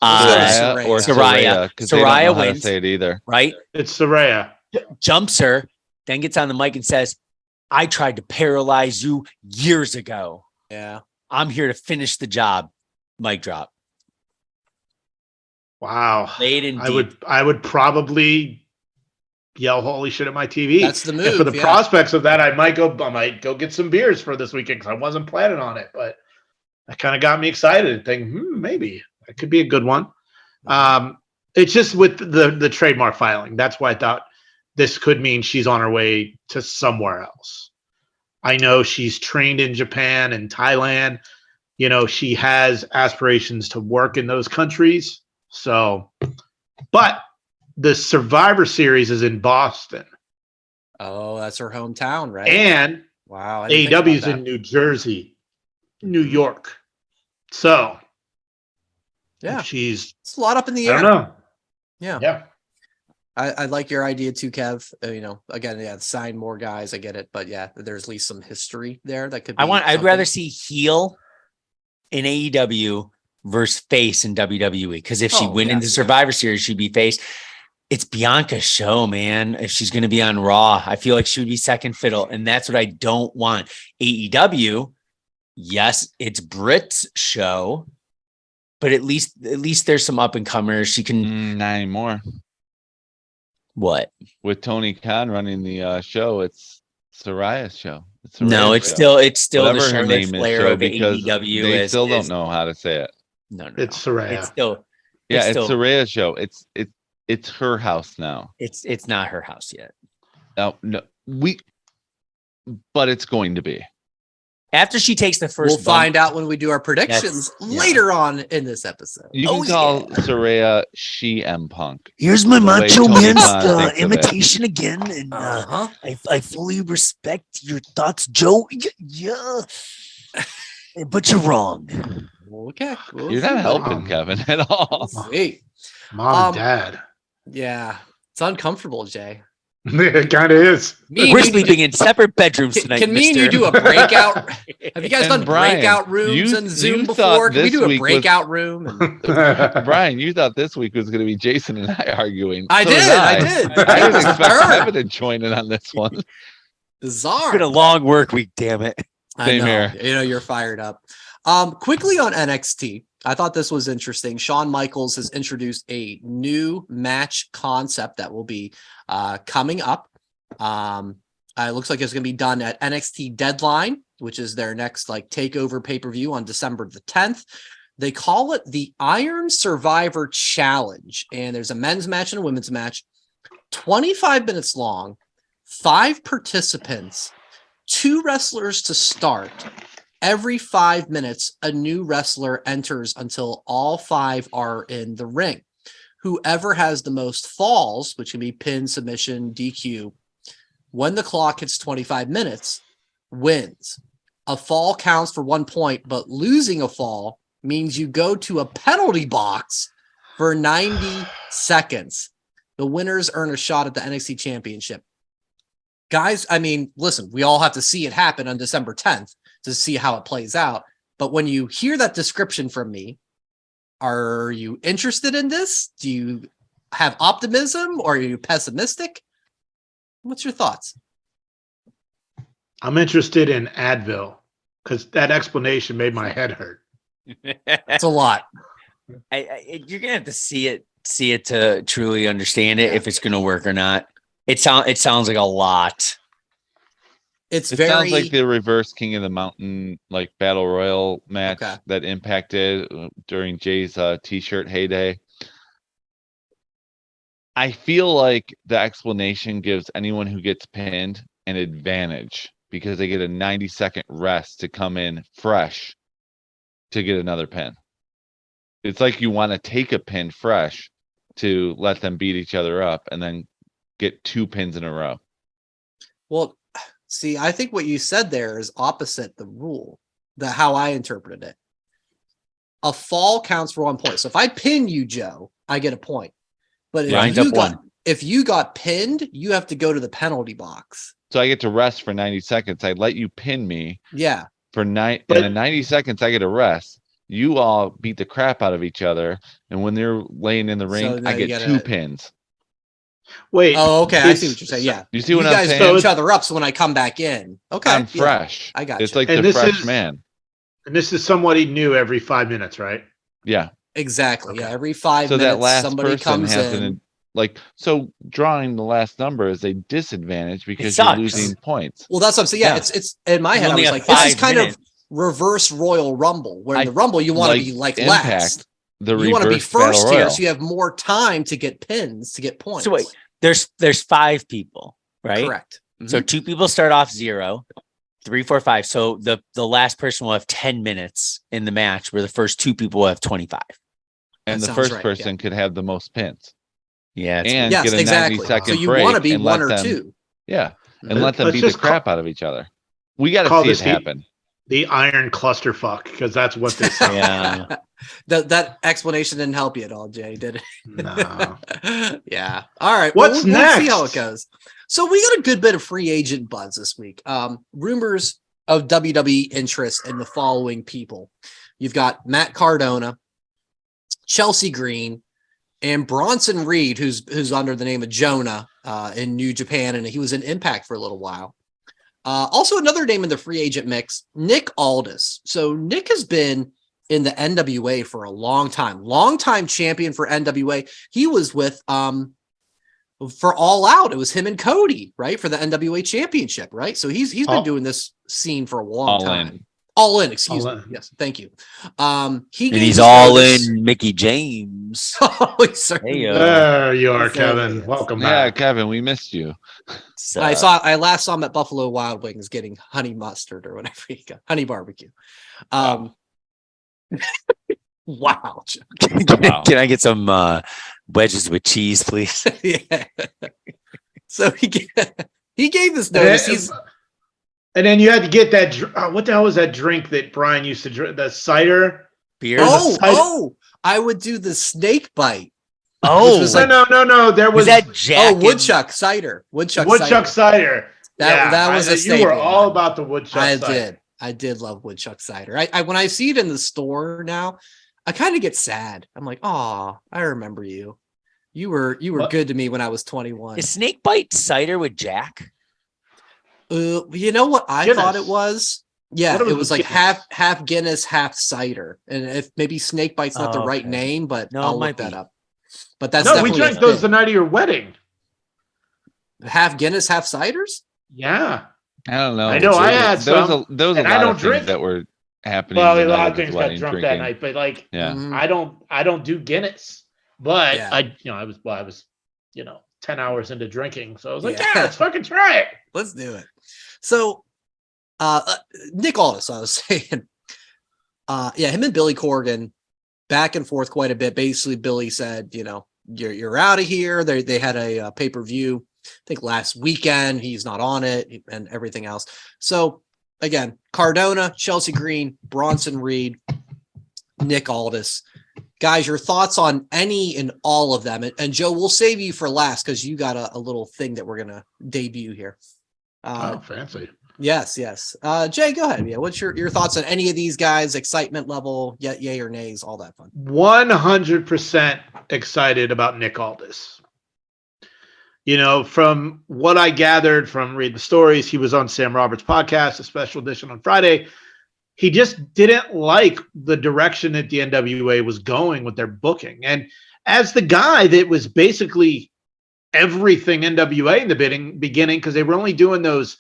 Soraya or Soraya, because they don't know how to wins, say it either. right? It's Soraya. Jumps her, then gets on the mic and says, I tried to paralyze you years ago. Yeah. I'm here to finish the job. Mic drop. Wow. Laid in deep. I would probably yell holy shit at my TV. That's the move. And for the yeah. prospects of that, I might go get some beers for this weekend because I wasn't planning on it, but that kind of got me excited and thinking, maybe that could be a good one. It's just with the trademark filing. That's why I thought this could mean she's on her way to somewhere else. I know she's trained in Japan and Thailand. You know, she has aspirations to work in those countries. So, but the Survivor Series is in Boston. Oh, that's her hometown, right? And wow, AEW is in New Jersey, New York. So, yeah, she's it's a lot up in the I air. don't know. Yeah. I like your idea too, Kev. Again, sign more guys. I get it, but yeah, there's at least some history there that could be I'd rather see heel in AEW versus face in WWE. Because if she win in the Survivor Series, she'd be face. It's Bianca's show, man. If she's going to be on Raw, I feel like she would be second fiddle. And that's what I don't want. AEW, yes, it's Britt's show, but at least there's some up and comers. She can Not anymore. What? With Tony Khan running the show, it's Soraya's show. It's still whatever the her Charlotte name is Flair show of because AEW. they still don't know how to say it. No. It's Soraya. It's Soraya's show. It's her house now. It's not her house yet. No, but it's going to be. After she takes the first, we'll find out when we do our predictions later on in this episode. You can call Soraya She-M Punk. Here's my Macho Tony Man's Khan thinks of it. imitation again, and I fully respect your thoughts, Joe. Yeah, but you're wrong. Okay, You're not helping Kevin at all. Sweet. Mom and Dad. Yeah, it's uncomfortable, Jay. It kind of is. We're sleeping in separate bedrooms tonight. Can me and you do a breakout? Have you guys done Brian, breakout rooms and Zoom before? thought Can we this do a week breakout room? And... Brian, you thought this week was going to be Jason and I arguing. I did. I didn't It was expect absurd. Kevin to join in on this one. Bizarre. It's been a long work week, damn it. Same here. You're fired up. Quickly on NXT, I thought this was interesting. Shawn Michaels has introduced a new match concept that will be coming up. It looks like it's going to be done at NXT Deadline, which is their next takeover pay-per-view on December the 10th. They call it the Iron Survivor Challenge, and there's a men's match and a women's match, 25 minutes long, 5 participants, 2 wrestlers to start. Every 5 minutes, a new wrestler enters until all 5 are in the ring. Whoever has the most falls, which can be pin, submission, DQ, when the clock hits 25 minutes, wins. A fall counts for 1 point, but losing a fall means you go to a penalty box for 90 seconds. The winners earn a shot at the NXT Championship. Guys, I mean, listen, we all have to see it happen on December 10th to see how it plays out. But when you hear that description from me, are you interested in this? Do you have optimism or are you pessimistic? What's your thoughts? I'm interested in Advil because that explanation made my head hurt. It's a lot. You're gonna have to see it to truly understand it if it's gonna work or not. It sounds like a lot. It sounds like the reverse King of the Mountain battle royal match that impacted during Jay's t-shirt heyday. I feel like the explanation gives anyone who gets pinned an advantage because they get a 90-second rest to come in fresh to get another pin. It's like you want to take a pin fresh to let them beat each other up and then get 2 pins in a row. Well, see, I think what you said there is opposite the rule, how I interpreted it. a fall counts for 1 point. So if I pin you, Joe, I get a point. But if you got pinned, you have to go to the penalty box. So I get to rest for 90 seconds. I let you pin me. Yeah. In the 90 seconds, I get a rest. You all beat the crap out of each other. And when they're laying in the ring, I get 2 pins. Wait. Oh, okay. I see what you're saying. Yeah. You see what I'm saying? You guys beat each other up. So when I come back in, okay. I'm fresh. I got you. It's like the fresh man. And this is somebody new every 5 minutes, right? Yeah. Exactly. Okay. Yeah. Every 5 so minutes, that last somebody comes in. So drawing the last number is a disadvantage because you're losing points. Well, that's what I'm saying. Yeah. It's in my head. I was like, this is kind of reverse Royal Rumble, where in the Rumble, you want to be like last. You want to be first here, so you have more time to get pins, to get points. So wait, there's 5 people, right? Correct. Mm-hmm. So 2 people start off 0, 3, 4, 5. So the last person will have 10 minutes in the match, where the first 2 people will have 25. And the first person could have the most pins. Yeah. And get a 90-second so you break want to be and 1 or let them, 2. Yeah. And let them beat the crap out of each other. We got to see it happen. The iron clusterfuck, because that's what this is. Yeah. That explanation didn't help you at all, Jay, did it? No. Yeah. All right. What's next? We'll see how it goes. So we got a good bit of free agent buzz this week. Rumors of WWE interest in the following people. You've got Matt Cardona, Chelsea Green, and Bronson Reed, who's under the name of Jonah in New Japan, and he was in Impact for a little while. Also, another name in the free agent mix, Nick Aldis. So Nick has been in the NWA for a long time champion for NWA. He was with for All Out. It was him and Cody, right, for the NWA championship, right? So he's been doing this scene for a long time. All in, excuse me. Yes, thank you. He's all in Mickey James. Oh, there you are, Kevin. Welcome back. Yeah, Kevin, we missed you. I last saw him at Buffalo Wild Wings getting honey mustard or whatever he got, honey barbecue. Wow. Can I get some wedges with cheese, please? Yeah. So he gave this notice. And then you had to get that. What the hell was that drink that Brian used to drink? The cider beer. I would do the snake bite. Oh, no. There was that Jack. Woodchuck cider. Woodchuck cider. That was a staple. You were all about the woodchuck cider. I did love woodchuck cider. I when I see it in the store now, I kind of get sad. I'm like, oh, I remember you. You were good to me when I was 21. Is snake bite cider with Jack? You know what I thought it was? Yeah, it was like Guinness? half Guinness, half cider. And if maybe snake bite's not the right name, but I'll look that up. But that's we drank those the night of your wedding. Half Guinness, half ciders? Yeah. I don't know. I know I had some. There was a lot of things that were happening. Well, a lot of things got drunk that night, but yeah. I don't do Guinness. But I was 10 hours into drinking. So I was like, let's fucking try it. Let's do it. So Nick Aldis, I was saying, him and Billy Corgan back and forth quite a bit. Basically, Billy said, you're out of here. They had a pay-per-view, I think last weekend. He's not on it and everything else. So again, Cardona, Chelsea Green, Bronson Reed, Nick Aldis. Guys, your thoughts on any and all of them. And Joe, we'll save you for last because you got a little thing that we're going to debut here. Fancy. Yes. Jay, go ahead. Yeah, what's your thoughts on any of these guys? Excitement level, yay or nays, all that fun. 100% excited about Nick Aldis. From what I gathered from reading the stories, he was on Sam Roberts' podcast, a special edition on Friday. He just didn't like the direction that the NWA was going with their booking. And as the guy that was basically everything NWA in the beginning, because they were only doing those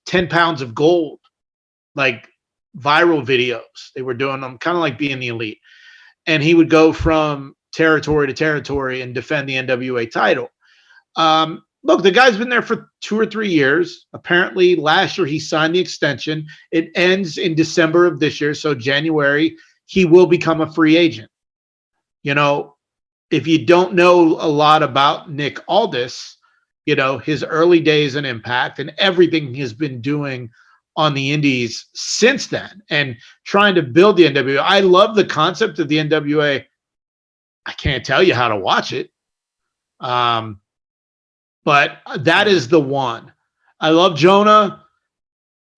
10 pounds of gold, like viral videos. They were doing them kind of like being the elite. And he would go from territory to territory and defend the NWA title. Look, the guy's been there for 2 or 3 years. Apparently last year he signed the extension. It ends in December of this year. So January, he will become a free agent. If you don't know a lot about Nick Aldis, his early days in Impact and everything he's been doing on the indies since then and trying to build the NWA. I love the concept of the NWA. I can't tell you how to watch it. But that is the one. I love Jonah.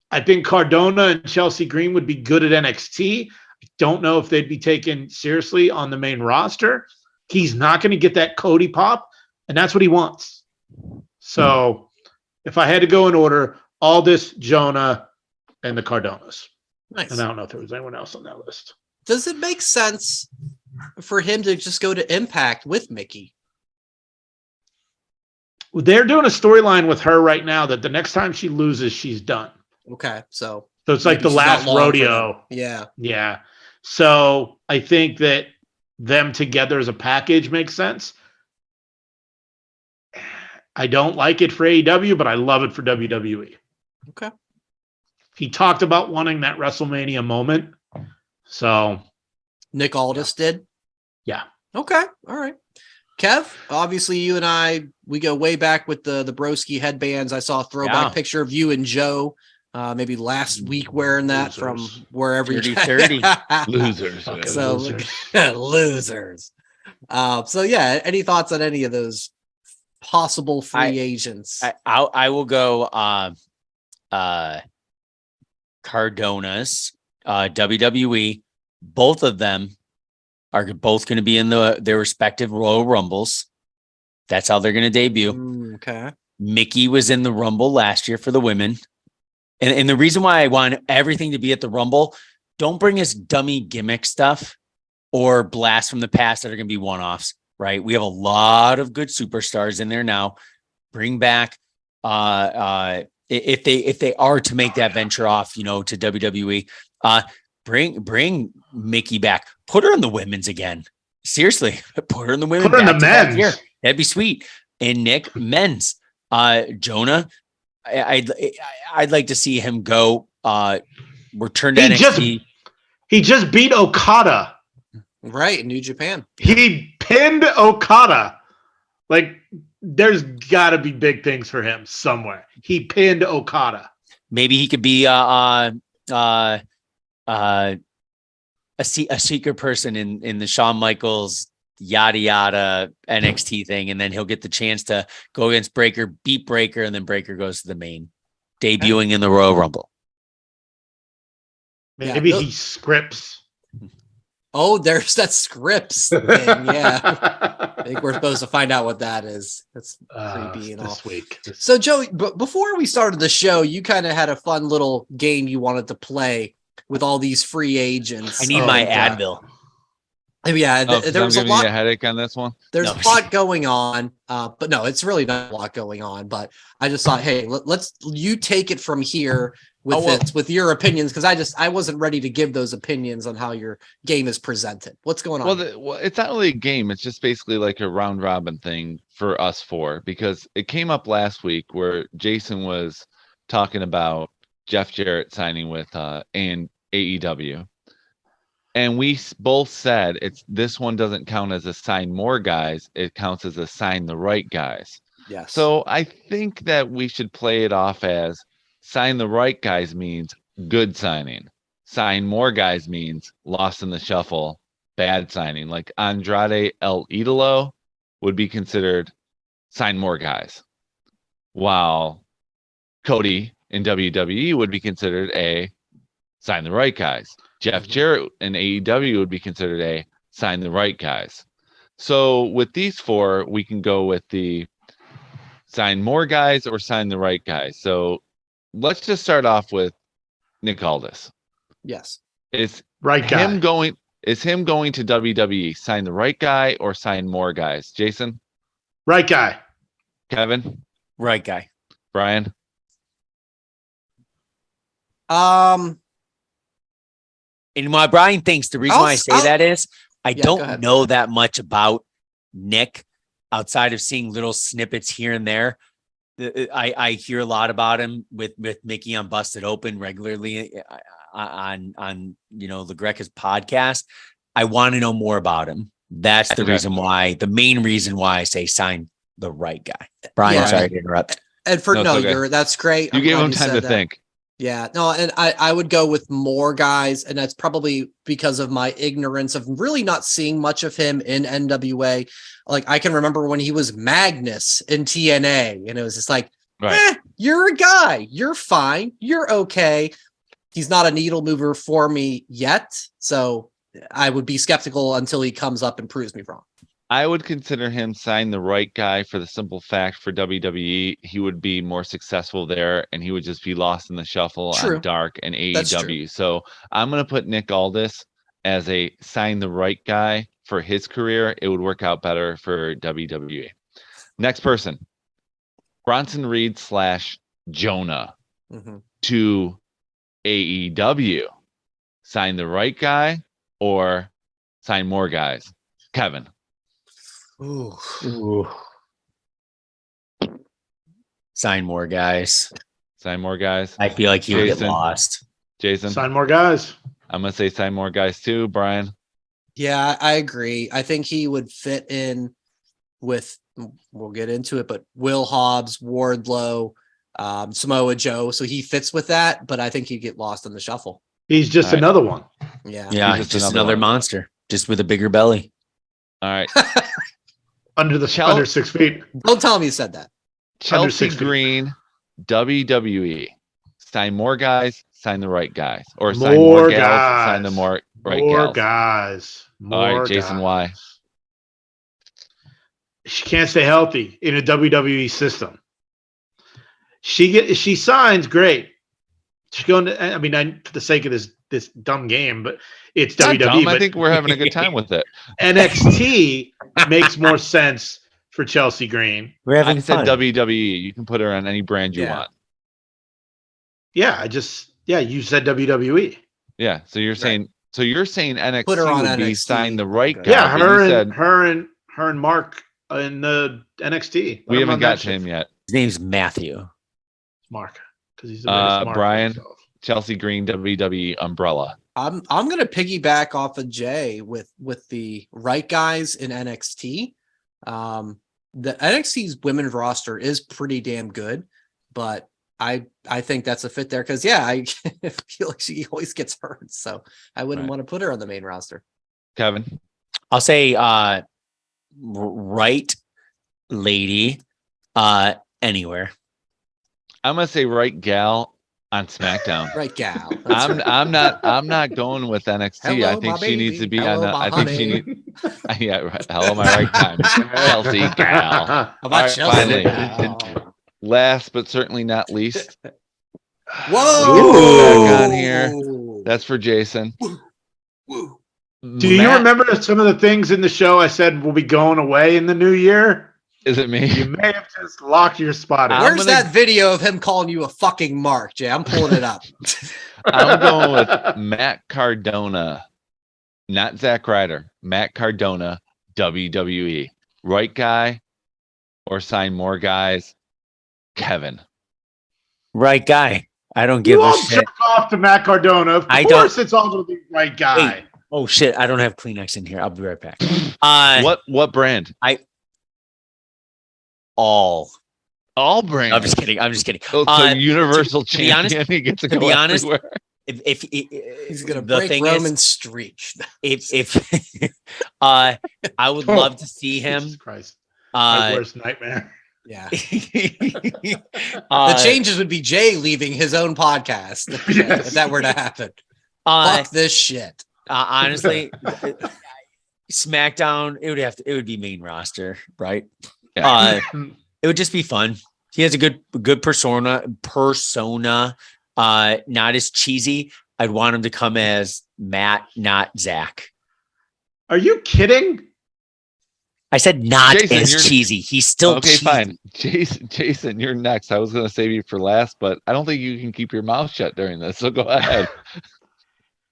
I think Cardona and Chelsea Green would be good at NXT. I don't know if they'd be taken seriously on the main roster. He's not going to get that Cody pop, and that's what he wants. So if I had to go in order, Aldis, Jonah, and the Cardonas. Nice. And I don't know if there was anyone else on that list. Does it make sense for him to just go to Impact with Mickey? They're doing a storyline with her right now that the next time she loses, she's done. Okay, so it's like the last rodeo. Yeah. Yeah. So I think that them together as a package makes sense. I don't like it for AEW, but I love it for WWE. Okay. He talked about wanting that WrestleMania moment. So Nick Aldis did? Yeah. Okay. All right. Kev, obviously you and I, we go way back with the Broski headbands. I saw a throwback picture of you and Joe maybe last week wearing that from wherever you're 30. Losers. So losers. So yeah, any thoughts on any of those possible free agents? I will go Cardonas, WWE. Both of them are both going to be in their respective Royal Rumbles. That's how they're going to debut. Okay. Mickey was in the Rumble last year for the women. And the reason why I want everything to be at the Rumble, don't bring us dummy gimmick stuff or blasts from the past that are going to be one-offs, right? We have a lot of good superstars in there now. Bring back if they are to make that venture off, to WWE, bring Mickey back. Put her in the women's again. Seriously, put her in the women's. Put her in the men's. That'd be sweet. And Nick, men's. Jonah, I'd like to see him go return to NXT. He just beat Okada. Right, in New Japan. He pinned Okada. Like, there's got to be big things for him somewhere. He pinned Okada. Maybe he could be a secret person in the Shawn Michaels yada yada NXT thing, and then he'll get the chance to go against Breaker, beat Breaker, and then Breaker goes to the main, debuting in the Royal Rumble. Maybe he scripts. Oh, there's that scripts thing. Yeah. I think we're supposed to find out what that is. That's creepy and all. This week. So, Joey, before we started the show, you kind of had a fun little game you wanted to play with all these free agents. I need my Advil. Yeah, there was a lot. You a headache on this one. There's a lot going on, but no, it's really not a lot going on. But I just thought, hey, let's you take it from here with your opinions, because I wasn't ready to give those opinions on how your game is presented. What's going on? Well, it's not really a game. It's just basically like a round robin thing for us four, because it came up last week where Jason was talking about Jeff Jarrett signing with and AEW. And we both said this one doesn't count as a sign more guys. It counts as a sign the right guys. Yes. So I think that we should play it off as sign the right guys means good signing. Sign more guys means lost in the shuffle, bad signing. Like Andrade El Idolo would be considered sign more guys, while Cody in WWE would be considered a sign the right guys. Jeff Jarrett in AEW would be considered a sign the right guys. So with these four, we can go with the sign more guys or sign the right guys. So let's just start off with Nick Aldis. Yes. Is him going to WWE, sign the right guy or sign more guys? Jason? Right guy. Kevin? Right guy. Brian? And why Brian thinks the reason why I say that is I don't know that much about Nick outside of seeing little snippets here and there. I hear a lot about him with Mickey on Busted Open regularly on LaGreca's podcast. I want to know more about him. That's the reason why, the main reason why I say sign the right guy. Brian, sorry to interrupt. And that's great. You gave him time to think. Yeah, no, and I would go with more guys, and that's probably because of my ignorance of really not seeing much of him in NWA. Like I can remember when he was Magnus in TNA, and it was just like, you're a guy, you're fine, you're okay. He's not a needle mover for me yet, so I would be skeptical until he comes up and proves me wrong. I would consider him sign the right guy for the simple fact for WWE, he would be more successful there and he would just be lost in the shuffle on Dark and AEW. So I'm going to put Nick Aldis as a sign the right guy for his career. It would work out better for WWE. Next person, Bronson Reed / Jonah to AEW. Sign the right guy or sign more guys? Kevin. Ooh. Sign more guys. Sign more guys. I feel like he would get lost. Jason. Sign more guys. I'm gonna say sign more guys too. Brian. Yeah, I agree. I think he would fit in with. We'll get into it, but Will Hobbs, Wardlow, Samoa Joe. So he fits with that, but I think he'd get lost in the shuffle. He's just another one. Yeah, He's just another monster, just with a bigger belly. All right. under 6 feet. Don't tell me you said that. Chelsea Green, WWE. Sign more guys, sign the right guys. Or sign more gals, sign the more right gals. More guys. All right, Jason, why? She can't stay healthy in a WWE system. She signs great. She's going to, I mean, for the sake of this dumb game, but it's WWE. Dumb. But I think we're having a good time with it. NXT makes more sense for Chelsea Green. We're having fun. Said WWE. You can put her on any brand you want. Yeah, you said WWE. Yeah, so you're saying NXT put her on would NXT. be sign the right guy. Yeah, her and Mark in the NXT. We haven't got to him yet. His name's Matthew. Mark, because he's the biggest Mark. Brian, Chelsea Green, WWE umbrella. I'm gonna piggyback off of Jay with the right guys in NXT. The NXT's women's roster is pretty damn good, but I think that's a fit there because I feel like she always gets hurt, so I wouldn't want to put her on the main roster. Kevin, I'll say right lady anywhere. I'm gonna say right gal on SmackDown. Right gal. I'm not going with NXT. Hello, I think she needs to be Hello, on. I think she honey. needs. Yeah, right. Hello, my right time, Chelsea gal. How about Chelsea gal? Last but certainly not least. Whoa! Back on here. That's for Jason. Woo. Do you remember some of the things in the show I said will be going away in the new year? Is it me? You may have just locked your spot in. Where's that video of him calling you a fucking mark, Jay? I'm pulling it up. I'm going with Matt Cardona, not Zack Ryder. Matt Cardona, WWE. Right guy or sign more guys? Kevin. Right guy. I don't give a shit. Jerk off to Matt Cardona. Of course, it's all going to be right guy. Wait. Oh shit! I don't have Kleenex in here. I'll be right back. What brand? All brands. I'm just kidding. So Universal Champion. He gets to go be honest, everywhere. If he's gonna break Roman's streak. If I would love to see him. Jesus Christ. My worst nightmare. Yeah. The changes would be Jay leaving his own podcast if that were to happen. Fuck this shit. Honestly, SmackDown, it would be main roster, right? Yeah. It would just be fun. He has a good persona, not as cheesy. I'd want him to come as Matt, not Zach. Are you kidding? I said not Jason, as cheesy. He's still okay. cheesy. Fine, Jason, you're next. I was going to save you for last, but I don't think you can keep your mouth shut during this. So go ahead.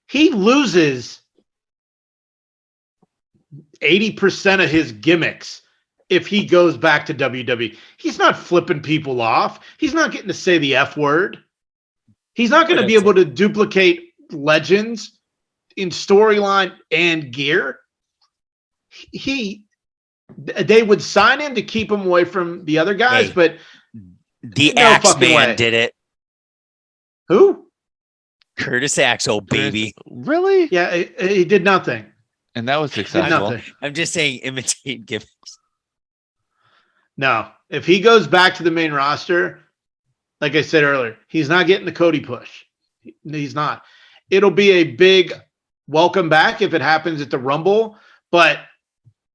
He loses 80% of his gimmicks if he goes back to WWE. He's not flipping people off. He's not getting to say the F word. He's not going to be able to duplicate legends in storyline and gear. They would sign him to keep him away from the other guys, but the Axeman did it. Who? Curtis Axel, baby. Really? Yeah, he did nothing. And that was Did successful. nothing. I'm just saying, imitate gimmicks. No, if he goes back to the main roster, like I said earlier, he's not getting the Cody push. He's not. It'll be a big welcome back if it happens at the Rumble, but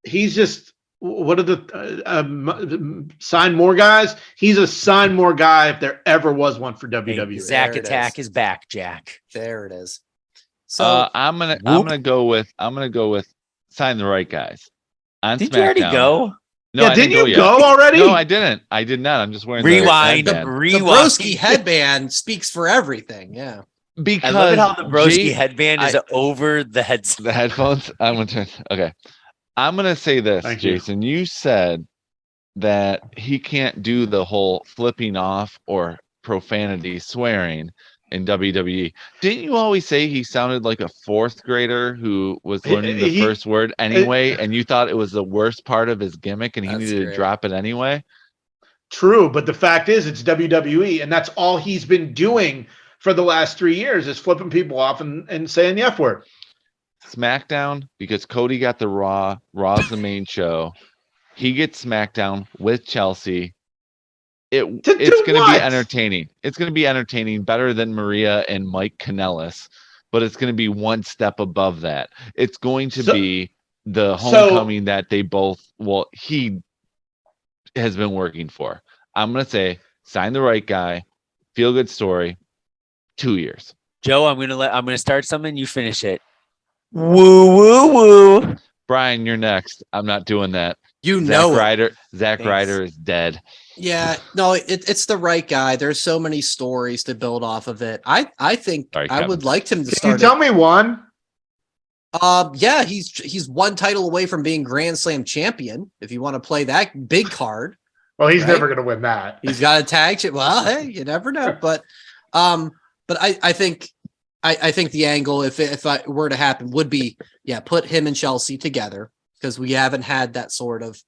he's just what are the sign more guys? He's a sign more guy if there ever was one for WWE. Hey, Zach There it Attack is back, Jack. There it is. So I'm gonna go with sign the right guys on Did SmackDown. you already go? No, Yeah, I didn't go you yet. go already? No, I didn't. I did not. I'm just wearing Rewind. the headband. the broski headband speaks for everything. Yeah. Because I love it how the broski Jay- headband is over the headset. the headphones. I'm gonna turn. Okay, I'm gonna say this, Thank you. Jason. You said that he can't do the whole flipping off or profanity swearing in WWE. Didn't you always say he sounded like a fourth grader who was learning the first word anyway, and you thought it was the worst part of his gimmick and he That's needed great. to drop it anyway? True, but the fact is it's WWE, and that's all he's been doing for the last 3 years is flipping people off and saying the F word. SmackDown, because Cody got the Raw. Raw's the main show. He gets SmackDown with Chelsea. It's going to be entertaining. It's going to be entertaining, better than Maria and Mike Kanellis, but it's going to be one step above that. It's going to be the homecoming that he has been working for. I'm going to say sign the right guy, feel good story, 2 years. Joe, I'm gonna start something. You finish it. Woo woo woo. Brian, you're next. I'm not doing that. Zack Ryder is dead. Yeah, no, it's the right guy. There's so many stories to build off of it. I think I would like him to Can start. you tell me one? Yeah, he's one title away from being Grand Slam champion. If you want to play that big card, Well, he's right? never going to win that. He's got a tag. Well, hey, you never know. But I think the angle, if it were to happen, would be put him and Chelsea together because we haven't had that sort of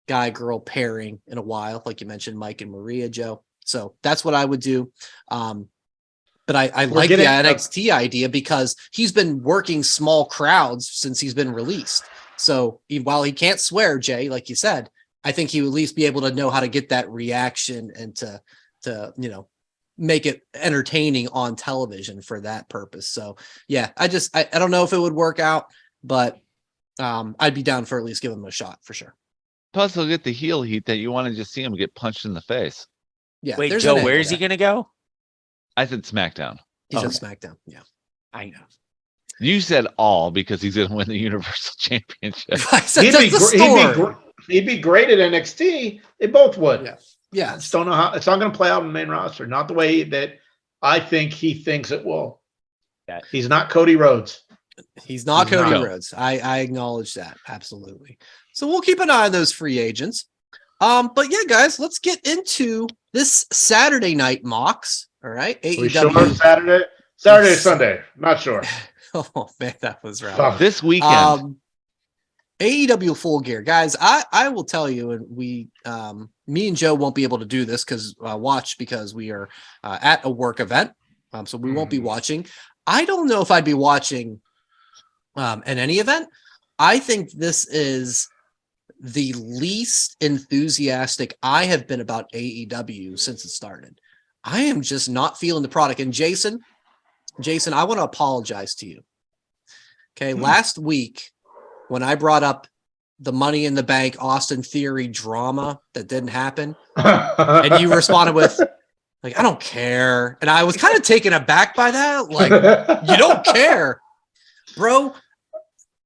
guy girl pairing in a while, like you mentioned, Mike and Maria, Joe. So that's what I would do. But I like the NXT idea because he's been working small crowds since he's been released. So while he can't swear, Jay, like you said, I think he would at least be able to know how to get that reaction and to make it entertaining on television for that purpose. So yeah, I don't know if it would work out, but I'd be down for at least giving him a shot for sure. Plus, he'll get the heel heat that you want to just see him get punched in the face. Yeah. Wait, Joe, where is he gonna go? I said SmackDown. He's on SmackDown. Yeah. I know. You said all because he's going to win the Universal Championship. I said he'd be great at NXT. They both would. Yeah. I just don't know how it's not going to play out in the main roster. Not the way that I think he thinks it will. He's not Cody Rhodes. He's not Cody Rhodes. I acknowledge that. Absolutely. So we'll keep an eye on those free agents. But yeah, guys, let's get into this Saturday night mocks. All right. AEW. Sure Saturday or Sunday. Not sure. Oh man, that was rough. This weekend. AEW Full Gear. Guys, I will tell you, and me and Joe won't be able to do this because we are at a work event. So we won't be watching. I don't know if I'd be watching in any event. I think this is the least enthusiastic I have been about AEW since it started. I am just not feeling the product. And Jason, I want to apologize to you. Okay. Last week when I brought up the Money in the Bank Austin Theory drama that didn't happen, and you responded with like, I don't care. And I was kind of taken aback by that. Like, you don't care, bro.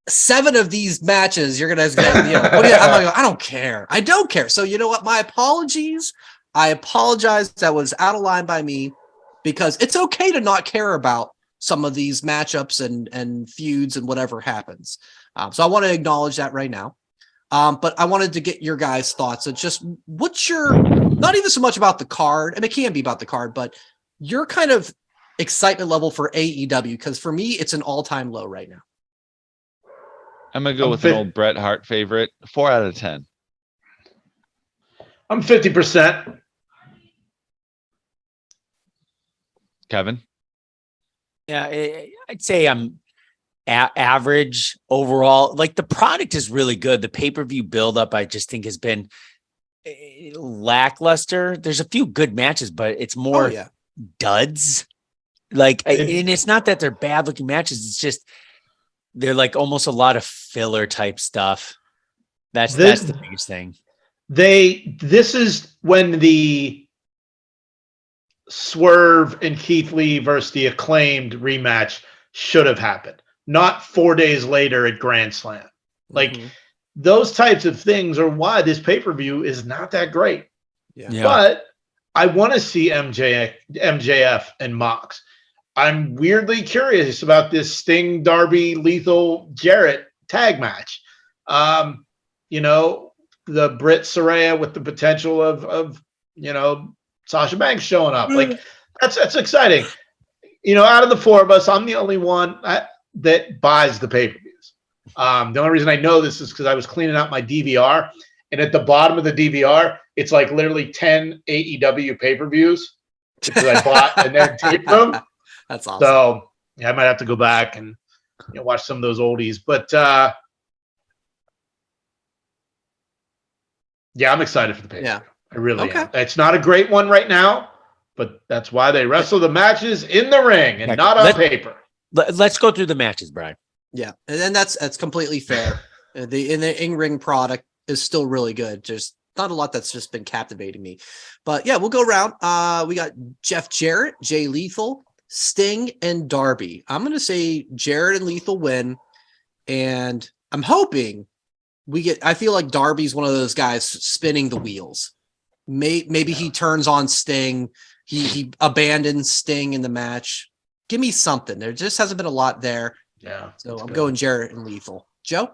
7 of these matches, you're going to get, I'm like, I don't care. I don't care. So you know what? My apologies. I apologize. That was out of line by me because it's okay to not care about some of these matchups and feuds and whatever happens. So I want to acknowledge that right now. But I wanted to get your guys' thoughts. It's just what's your, not even so much about the card, and it can be about the card, but your kind of excitement level for AEW, because for me, it's an all-time low right now. I'm going to go with an old Bret Hart favorite, 4 out of 10. I'm 50%. Kevin? Yeah, I'd say I'm average overall. Like the product is really good. The pay-per-view buildup, I just think, has been lackluster. There's a few good matches, but it's more duds. Like, and it's not that they're bad looking matches. It's just they're like almost a lot of filler type stuff. That's the biggest thing. This is when the Swerve and Keith Lee versus the Acclaimed rematch should have happened, not 4 days later at Grand Slam. Like those types of things are why this pay-per-view is not that great. Yeah. But I want to see MJF and Mox. I'm weirdly curious about this Sting, Darby, Lethal, Jarrett tag match. You know, the Britt Saraya with the potential of you know, Sasha Banks showing up. Like that's exciting. You know, out of the four of us, I'm the only one that buys the pay-per-views. The only reason I know this is because I was cleaning out my DVR, and at the bottom of the DVR, it's like literally 10 AEW pay-per-views because I bought and then taped them. That's awesome. So yeah, I might have to go back and watch some of those oldies. But yeah, I'm excited for the pay-per-view. Yeah. I really am. It's not a great one right now, but that's why they wrestle the matches in the ring and not on paper. Let's go through the matches, Brian. Yeah, and then that's completely fair. The in-ring product is still really good. There's not a lot that's just been captivating me. But yeah, we'll go around. We got Jeff Jarrett, Jay Lethal, Sting, and Darby. I'm going to say Jarrett and Lethal win, and I'm hoping I feel like Darby's one of those guys spinning the wheels. Maybe he turns on Sting. He abandons Sting in the match. Give me something. There just hasn't been a lot there. Yeah. So I'm going Jarrett and Lethal. Joe?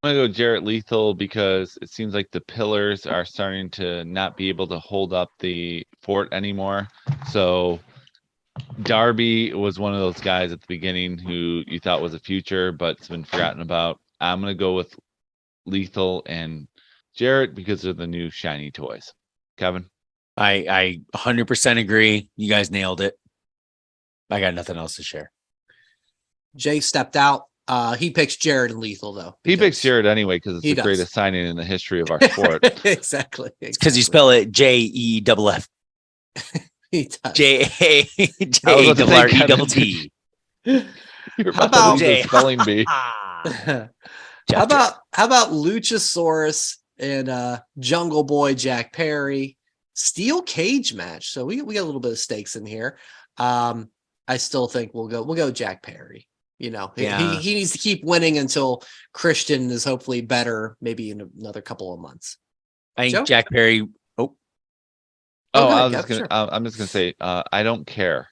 I'm going to go Jarrett Lethal because it seems like the pillars are starting to not be able to hold up the fort anymore. So Darby was one of those guys at the beginning who you thought was a future, but it's been forgotten about. I'm going to go with Lethal and Jarrett because they're the new shiny toys. Kevin? I 100% agree. You guys nailed it. I got nothing else to share. Jay stepped out. He picks Jarrett and Lethal, though. He picks Jarrett anyway because it's the greatest signing in the history of our sport. Exactly. Because you spell it JEFF. He does. JARRET. You're about to lose the spelling bee. How about Luchasaurus and Jungle Boy Jack Perry steel cage match? So we got a little bit of stakes in here. I still think we'll go Jack Perry. You know, he needs to keep winning until Christian is hopefully better, maybe in another couple of months. I think Jack Perry. I'm just gonna say I don't care.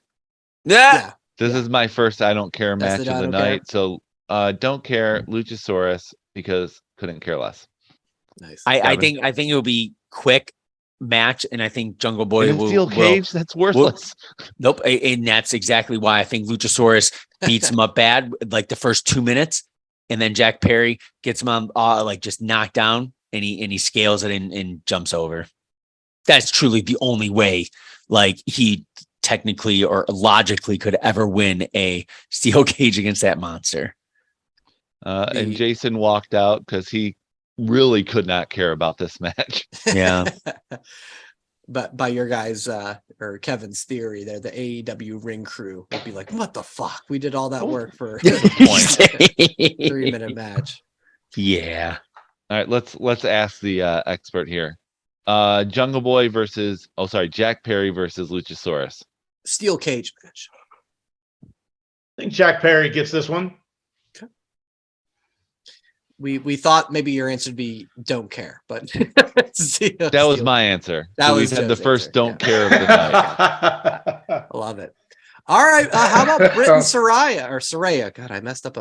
Yeah. This is my first I don't care match of the night. So don't care Luchasaurus because couldn't care less. Nice. I think it will be quick match, and I think Jungle Boy will steel cage. That's worthless. Nope, and that's exactly why I think Luchasaurus beats him up bad, like the first 2 minutes, and then Jack Perry gets him on like just knocked down, and he scales it and jumps over. That's truly the only way, like he technically or logically could ever win a steel cage against that monster. And Jason walked out because he really could not care about this match. Yeah. But by your guys or Kevin's theory there, the AEW ring crew would be like, what the fuck? We did all that work for a 3-minute match. Yeah. All right, let's ask the expert here. Jungle Boy Jack Perry versus Luchasaurus. Steel cage match. I think Jack Perry gets this one. Okay. We thought maybe your answer would be don't care, but that was my answer. That was the first answer. don't care of the night. I love it. All right, how about Britt and Saraya? God, I messed up.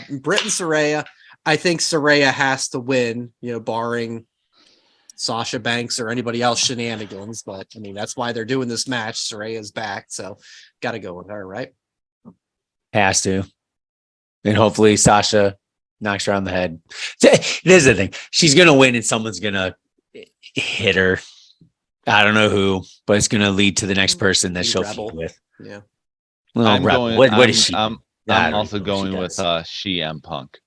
Britt and Saraya. I think Saraya has to win, barring Sasha Banks or anybody else shenanigans. But I mean, that's why they're doing this match. Saraya's back, so got to go with her, right? Has to. And hopefully Sasha knocks her on the head. This is the thing. She's going to win and someone's going to hit her. I don't know who, but it's going to lead to the next person that Maybe she'll Rebel. feud with. Yeah. Well, I'm Rebel. going. What I'm, is she? I'm, I I'm don't also know what she going with does. CM Punk.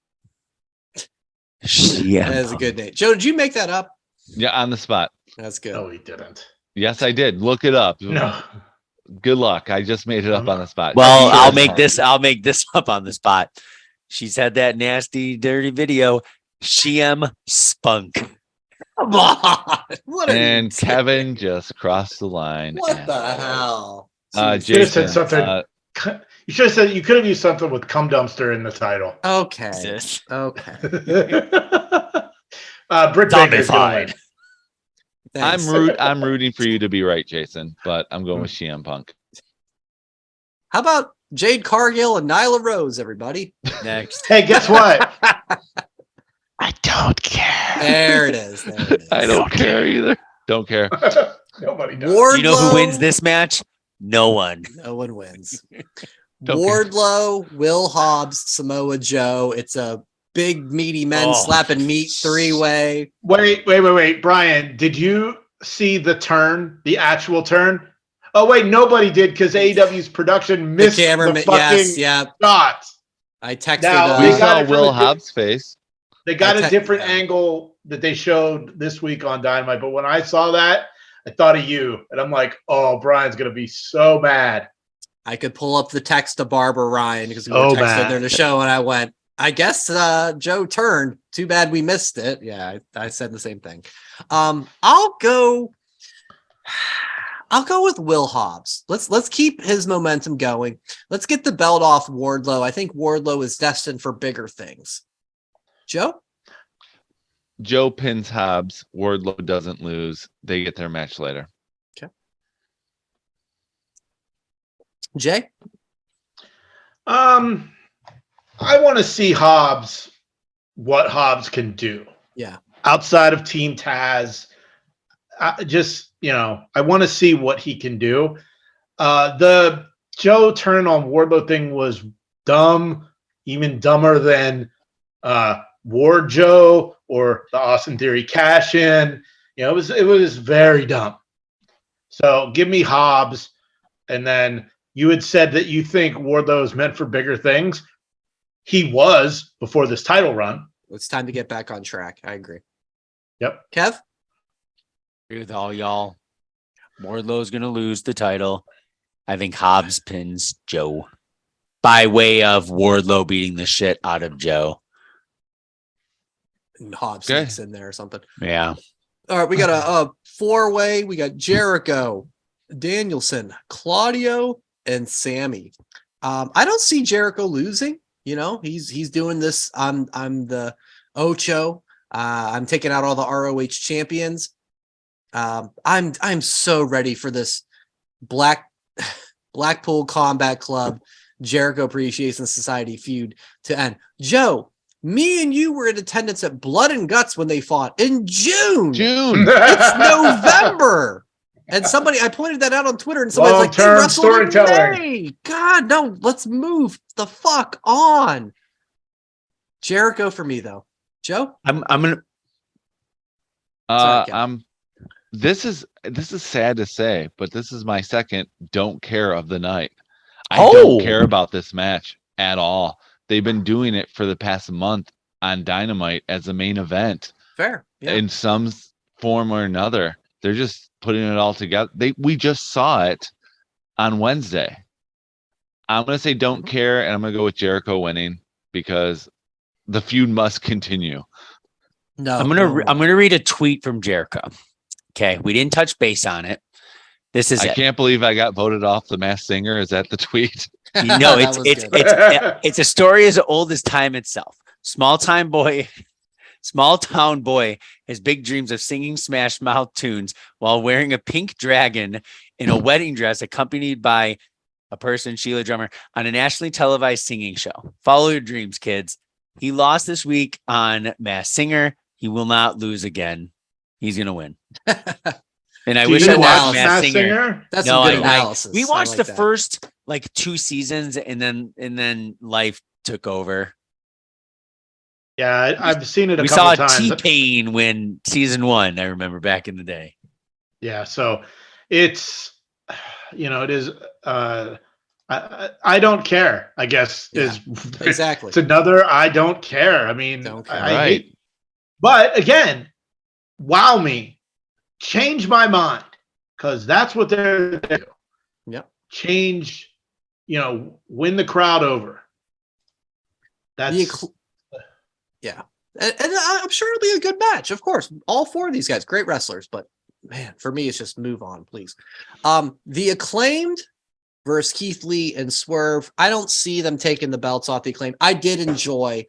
That is a good name. Joe, did you make that up? Yeah, on the spot. That's good. No, he didn't. Yes, I did. Look it up. No. Good luck. I just made it up on the spot. Well, Sure. I'll make this up on the spot. She's had that nasty, dirty video. CM Spunk. Come on. What are And you Kevin doing? just crossed the line. What as the always. hell? You should have said Jason, something. You should have said, you could have used something with cum dumpster in the title. Okay. Jesus. Okay. Britt Baker's gonna win. Thanks. I'm rooting for you to be right, Jason, but I'm going with CM Punk. How about Jade Cargill and Nyla Rose, everybody? Next. Hey, guess what? I don't care. There it is. There it is. I don't care either. Don't care. Nobody does. Wardlow. You know who wins this match? No one. No one wins. Don't care. Wardlow, Will Hobbs, Samoa Joe. It's a big meaty men slapping meat 3-way. Wait. Brian, did you see the turn, the actual turn? Oh, wait, nobody did because AEW's production missed the fucking shot. I texted. Now, We they got saw it from Will a Hobbs' face. They got a different angle that they showed this week on Dynamite, but when I saw that, I thought of you, and I'm like, oh, Brian's going to be so mad. I could pull up the text to Barbara Ryan because we were texting during the show, and I went, I guess Joe turned. Too bad we missed it. Yeah, I said the same thing. I'll go with Will Hobbs. Let's keep his momentum going. Let's get the belt off Wardlow. I think Wardlow is destined for bigger things. Joe? Joe pins Hobbs. Wardlow doesn't lose. They get their match later. Okay. Jay? I want to see Hobbs, what Hobbs can do. Yeah. Outside of Team Taz, I want to see what he can do. The Joe turn on Wardlow thing was dumb, even dumber than Ward Joe or the Austin Theory cash in. It was very dumb. So give me Hobbs, and then you had said that you think Wardlow is meant for bigger things. He was before this title run. It's time to get back on track. I agree. Yep. Kev? Agree with all y'all. Wardlow's going to lose the title. I think Hobbs pins Joe by way of Wardlow beating the shit out of Joe. And Hobbs sneaks in there or something. Yeah. All right, we got a 4-way. We got Jericho, Danielson, Claudio, and Sammy. I don't see Jericho losing. He's doing this. I'm the Ocho. I'm taking out all the ROH champions. I'm so ready for this Blackpool Combat Club Jericho Appreciation Society feud to end. Joe, me and you were in attendance at Blood and Guts when they fought in June. It's November. And I pointed that out on Twitter, and somebody's like, they wrestled in May. God, no, let's move the fuck on. Jericho for me, though. Joe? I'm gonna This is sad to say, but this is my second don't care of the night. I Oh. don't care about this match at all. They've been doing it for the past month on Dynamite as a main event. Fair. Yeah. In some form or another. They're just putting it all together. We just saw it on Wednesday. I'm going to say don't care, and I'm going to go with Jericho winning because the feud must continue. No. I'm gonna read a tweet from Jericho. Okay, we didn't touch base on it. This is I can't believe I got voted off the Masked Singer. Is that the tweet? No, it's a story as old as time itself. Small town boy has big dreams of singing Smash Mouth tunes while wearing a pink dragon in a wedding dress, accompanied by a person, Sheila Drummer, on a nationally televised singing show. Follow your dreams, kids. He lost this week on Masked Singer. He will not lose again. He's gonna win. And I wish I watched Masked Singer. That's some good analysis. We watched the first 2 seasons, and then life took over. Yeah, I've seen it. We saw T-Pain win season 1. I remember back in the day. Yeah. So it's, it is, I don't care, I guess is exactly. It's another, I don't care. I mean, Don't care. I hate, but again, wow me, change my mind. Cause that's what they're there to do. Yep. Change, win the crowd over. That's yeah. And I'm sure it'll be a good match. Of course, all four of these guys, great wrestlers, but man, for me, it's just move on, please. The Acclaimed versus Keith Lee and Swerve. I don't see them taking the belts off the Acclaimed. I did enjoy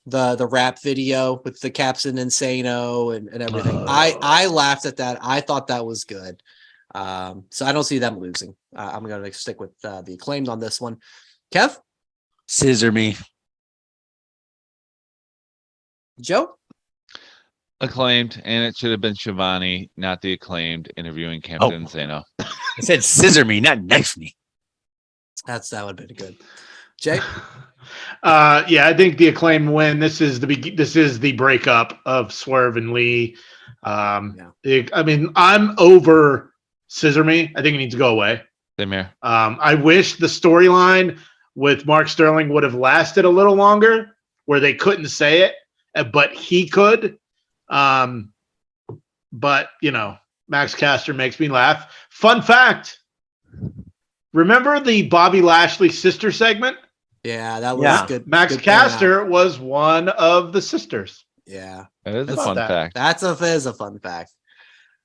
the rap video with the Captain Insano and everything. I laughed at that. I thought that was good. So I don't see them losing. I'm going to stick with the Acclaimed on this one. Kev? Scissor me. Joe? Acclaimed, and it should have been Shivani, not the Acclaimed, interviewing Captain Insano. I said scissor me, not knife me. That would have been good. Jay? Yeah, I think the Acclaimed win. This is the breakup of Swerve and Lee. I mean, I'm over Scissor Me. I think it needs to go away. Same here. I wish the storyline with Mark Sterling would have lasted a little longer, where they couldn't say it, but he could. But Max Caster makes me laugh. Fun fact. Remember the Bobby Lashley sister segment? Yeah, that was good. Max good Caster was one of the sisters. Yeah. That is a fun fact. That is a fun fact.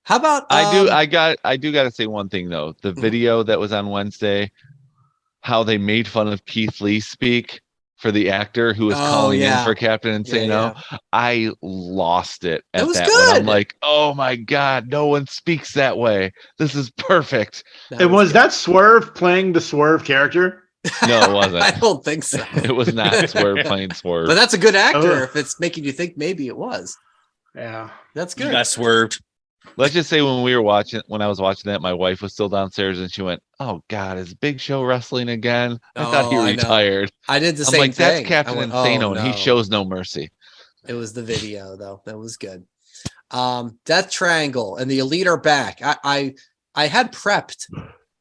How about I do got to say one thing though. The video that was on Wednesday, how they made fun of Keith Lee speak for the actor who was calling in for Captain Insano. Yeah. I lost it at that good. One. I'm like, oh my God, no one speaks that way. This is perfect. And was that Swerve playing the Swerve character? No, it wasn't. I don't think so. It was not Swerve playing Swerve. But that's a good actor if it's making you think maybe it was. Yeah. That's good. You got swerved. Let's just say when I was watching that, my wife was still downstairs and she went, "Oh God, is Big Show wrestling again? I thought he retired." I did the same thing. That's Captain Insano, and he shows no mercy. It was the video though. That was good. Death Triangle and the Elite are back. I had prepped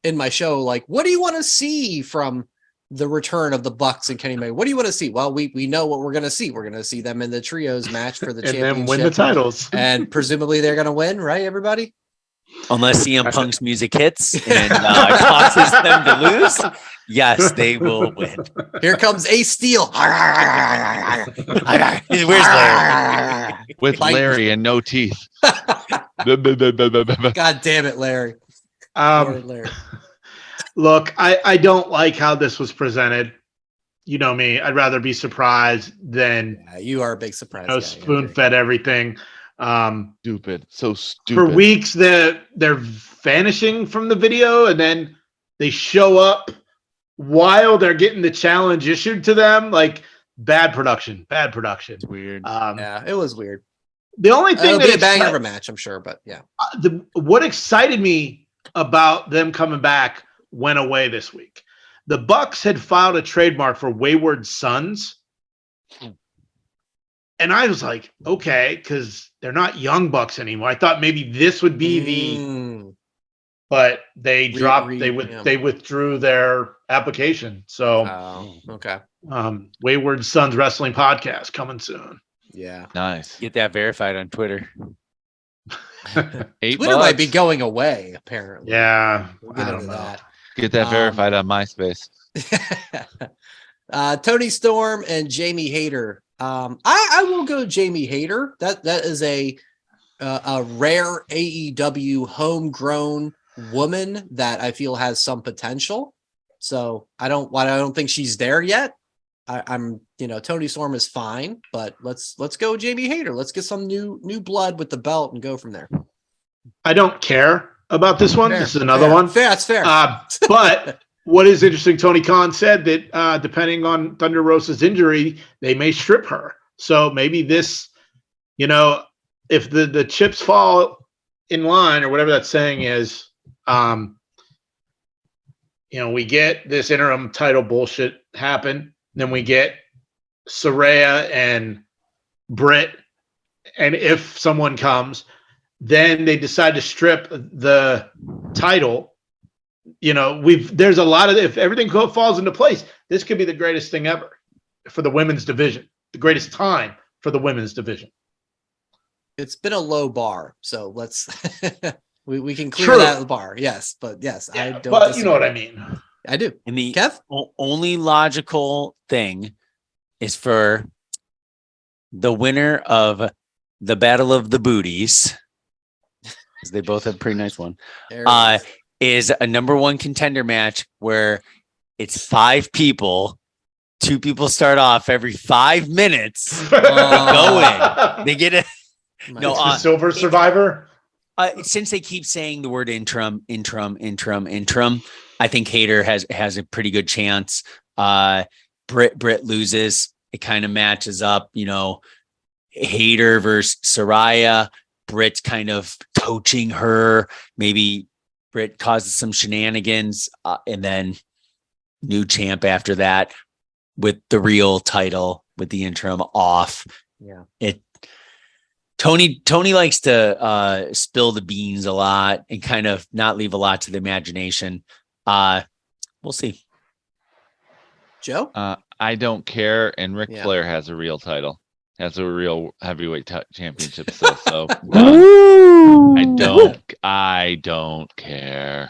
in my show, like, what do you want to see from the return of the Bucks and Kenny Omega? What do you want to see? Well, we know what we're going to see. We're going to see them in the trios match for the championship. And then win the titles. And presumably they're going to win, right, everybody? Unless CM Punk's music hits and causes them to lose, yes, they will win. Here comes Ace Steel. Where's Larry? With Larry and no teeth. God damn it, Larry. Larry. Look, I don't like how this was presented. You know me. I'd rather be surprised than you are a big surprise. Spoon-fed everything. Stupid. So stupid. For weeks they're vanishing from the video, and then they show up while they're getting the challenge issued to them. Like bad production. It's weird. Yeah, it was weird. The only thing it'll be a banger of a match, I'm sure, but yeah. What excited me about them coming back went away this week. The Bucks had filed a trademark for Wayward Sons. And I was like, okay, because they're not Young Bucks anymore. I thought maybe this would be but they they withdrew their application. So okay. Wayward Sons Wrestling Podcast coming soon. Yeah. Nice. Get that verified on Twitter. Twitter might be going away, apparently. Yeah. We'll get into that. Get that verified on MySpace. Tony Storm and Jamie Hayter. I will go Jamie Hayter. That is a rare AEW homegrown woman that I feel has some potential. So I don't think she's there yet. I'm Tony Storm is fine, but let's go Jamie Hayter. Let's get some new blood with the belt and go from there. I don't care about this one. Fair, this is another one. That's fair. But what is interesting, Tony Khan said that depending on Thunder Rosa's injury, they may strip her. So maybe this, if the chips fall in line or whatever that saying is, we get this interim title bullshit happen. Then we get Saraya and Britt. And if someone comes, then they decide to strip the title. There's a lot of, if everything falls into place, this could be the greatest thing ever for the women's division, the greatest time for the women's division. It's been a low bar, so let's we can clear that bar. Yes, but yes, yeah, I don't. But disagree. you know what I mean. I do. And the Kev? only logical thing is for the winner of the Battle of the Booties, because they both have a pretty nice one, is a number one contender match where it's 5 people. 2 people start off every 5 minutes. Go in. They get a the Silver Survivor. Since they keep saying the word interim, I think Hayter has a pretty good chance. Britt loses. It kind of matches up, Hayter versus Saraya. Britt's kind of coaching her. Maybe Britt causes some shenanigans, and then new champ after that with the real title with the interim off. Yeah. Tony likes to spill the beans a lot and kind of not leave a lot to the imagination. We'll see. Joe? I don't care, and Ric Flair has a real title, has a real heavyweight championship still. So I don't care.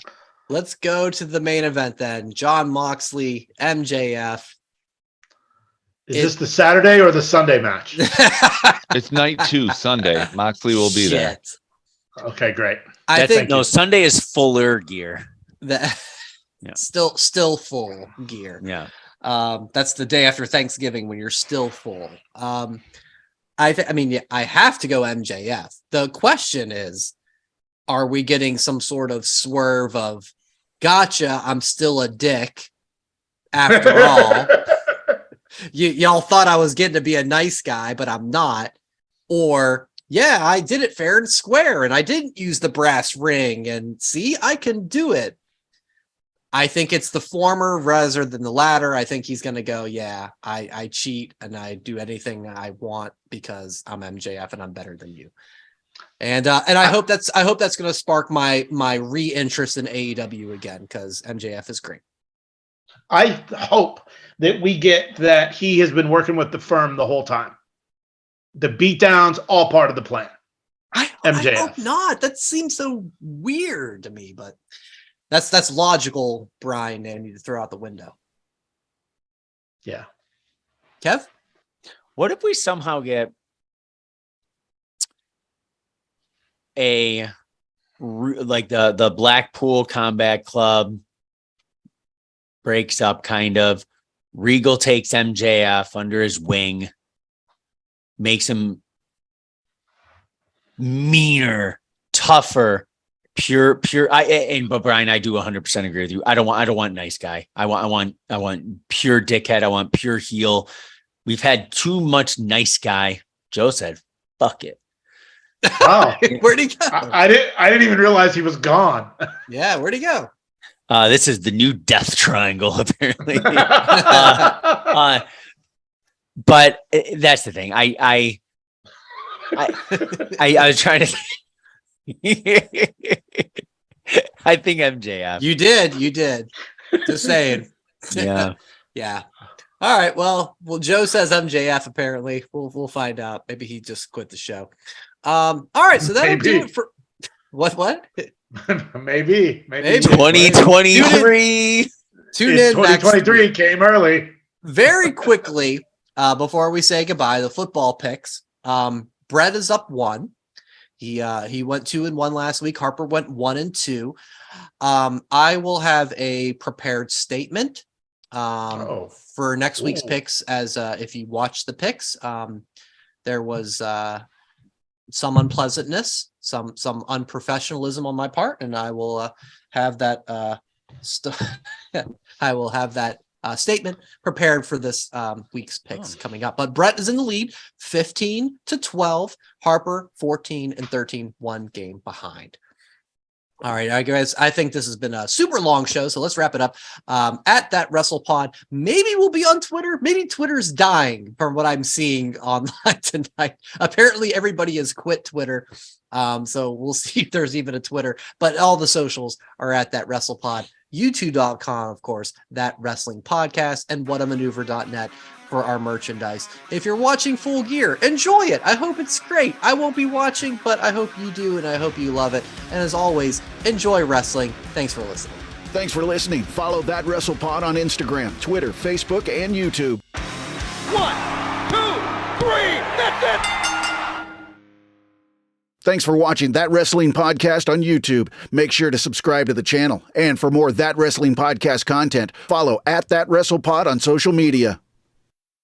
Let's go to the main event then. Jon Moxley, MJF. Is this the Saturday or the Sunday match? It's night 2, Sunday. Moxley will be there. Okay, great. I think Sunday is fuller gear. Still full gear. Yeah. That's the day after Thanksgiving when you're still full. I have to go MJF. The question is, are we getting some sort of swerve of, gotcha, I'm still a dick after all. Y'all thought I was getting to be a nice guy, but I'm not. Or, yeah, I did it fair and square, and I didn't use the brass ring, and see, I can do it. I think it's the former rather than the latter. I think he's going to go, yeah, I cheat and I do anything I want because I'm MJF and I'm better than you. And I hope that's going to spark my re-interest in AEW again, because MJF is great. I hope that we get that he has been working with the firm the whole time. The beatdowns, all part of the plan. MJF. I hope not. That seems so weird to me, but that's logical, Brian, and you to throw out the window. Yeah. Kev? What if we somehow get the Blackpool Combat Club breaks up, kind of. Regal takes MJF under his wing, makes him meaner, tougher, pure. But Brian, I do 100% agree with you. I don't want nice guy. I want pure dickhead. I want pure heel. We've had too much nice guy. Joe said, "Fuck it." Wow. Where'd he go? I didn't even realize he was gone. Yeah, where'd he go? This is the new death triangle, apparently. But that's the thing. I was trying to. I think MJF. You did. Just saying. Yeah. Yeah. All right. Well, Joe says MJF. Apparently, we'll find out. Maybe he just quit the show. All right. So that'll do it for what? Maybe 2023. Tune in. 2023 came early. Very quickly, before we say goodbye, the football picks. Brett is up 1. He went 2-1 last week. Harper went 1-2. I will have a prepared statement for next week's picks. As if you watch the picks, there was some unpleasantness, some unprofessionalism on my part, and I will have that statement prepared for this week's picks coming up. But Brett is in the lead, 15-12. Harper 14-13, 1 game behind. All right, guys. I think this has been a super long show, so let's wrap it up. At that WrestlePod, maybe we'll be on Twitter. Maybe Twitter's dying from what I'm seeing online tonight. Apparently, everybody has quit Twitter, so we'll see if there's even a Twitter. But all the socials are at that WrestlePod. YouTube.com, of course, That Wrestling Podcast, and whatamaneuver.net for our merchandise. If you're watching Full Gear, enjoy it. I hope it's great. I won't be watching, but I hope you do, and I hope you love it. And as always, enjoy wrestling. Thanks for listening. Thanks for listening. Follow That WrestlePod on Instagram, Twitter, Facebook, and YouTube. 1, 2, 3, that's it! Thanks for watching That Wrestling Podcast on YouTube. Make sure to subscribe to the channel. And for more That Wrestling Podcast content, follow at That WrestlePod on social media.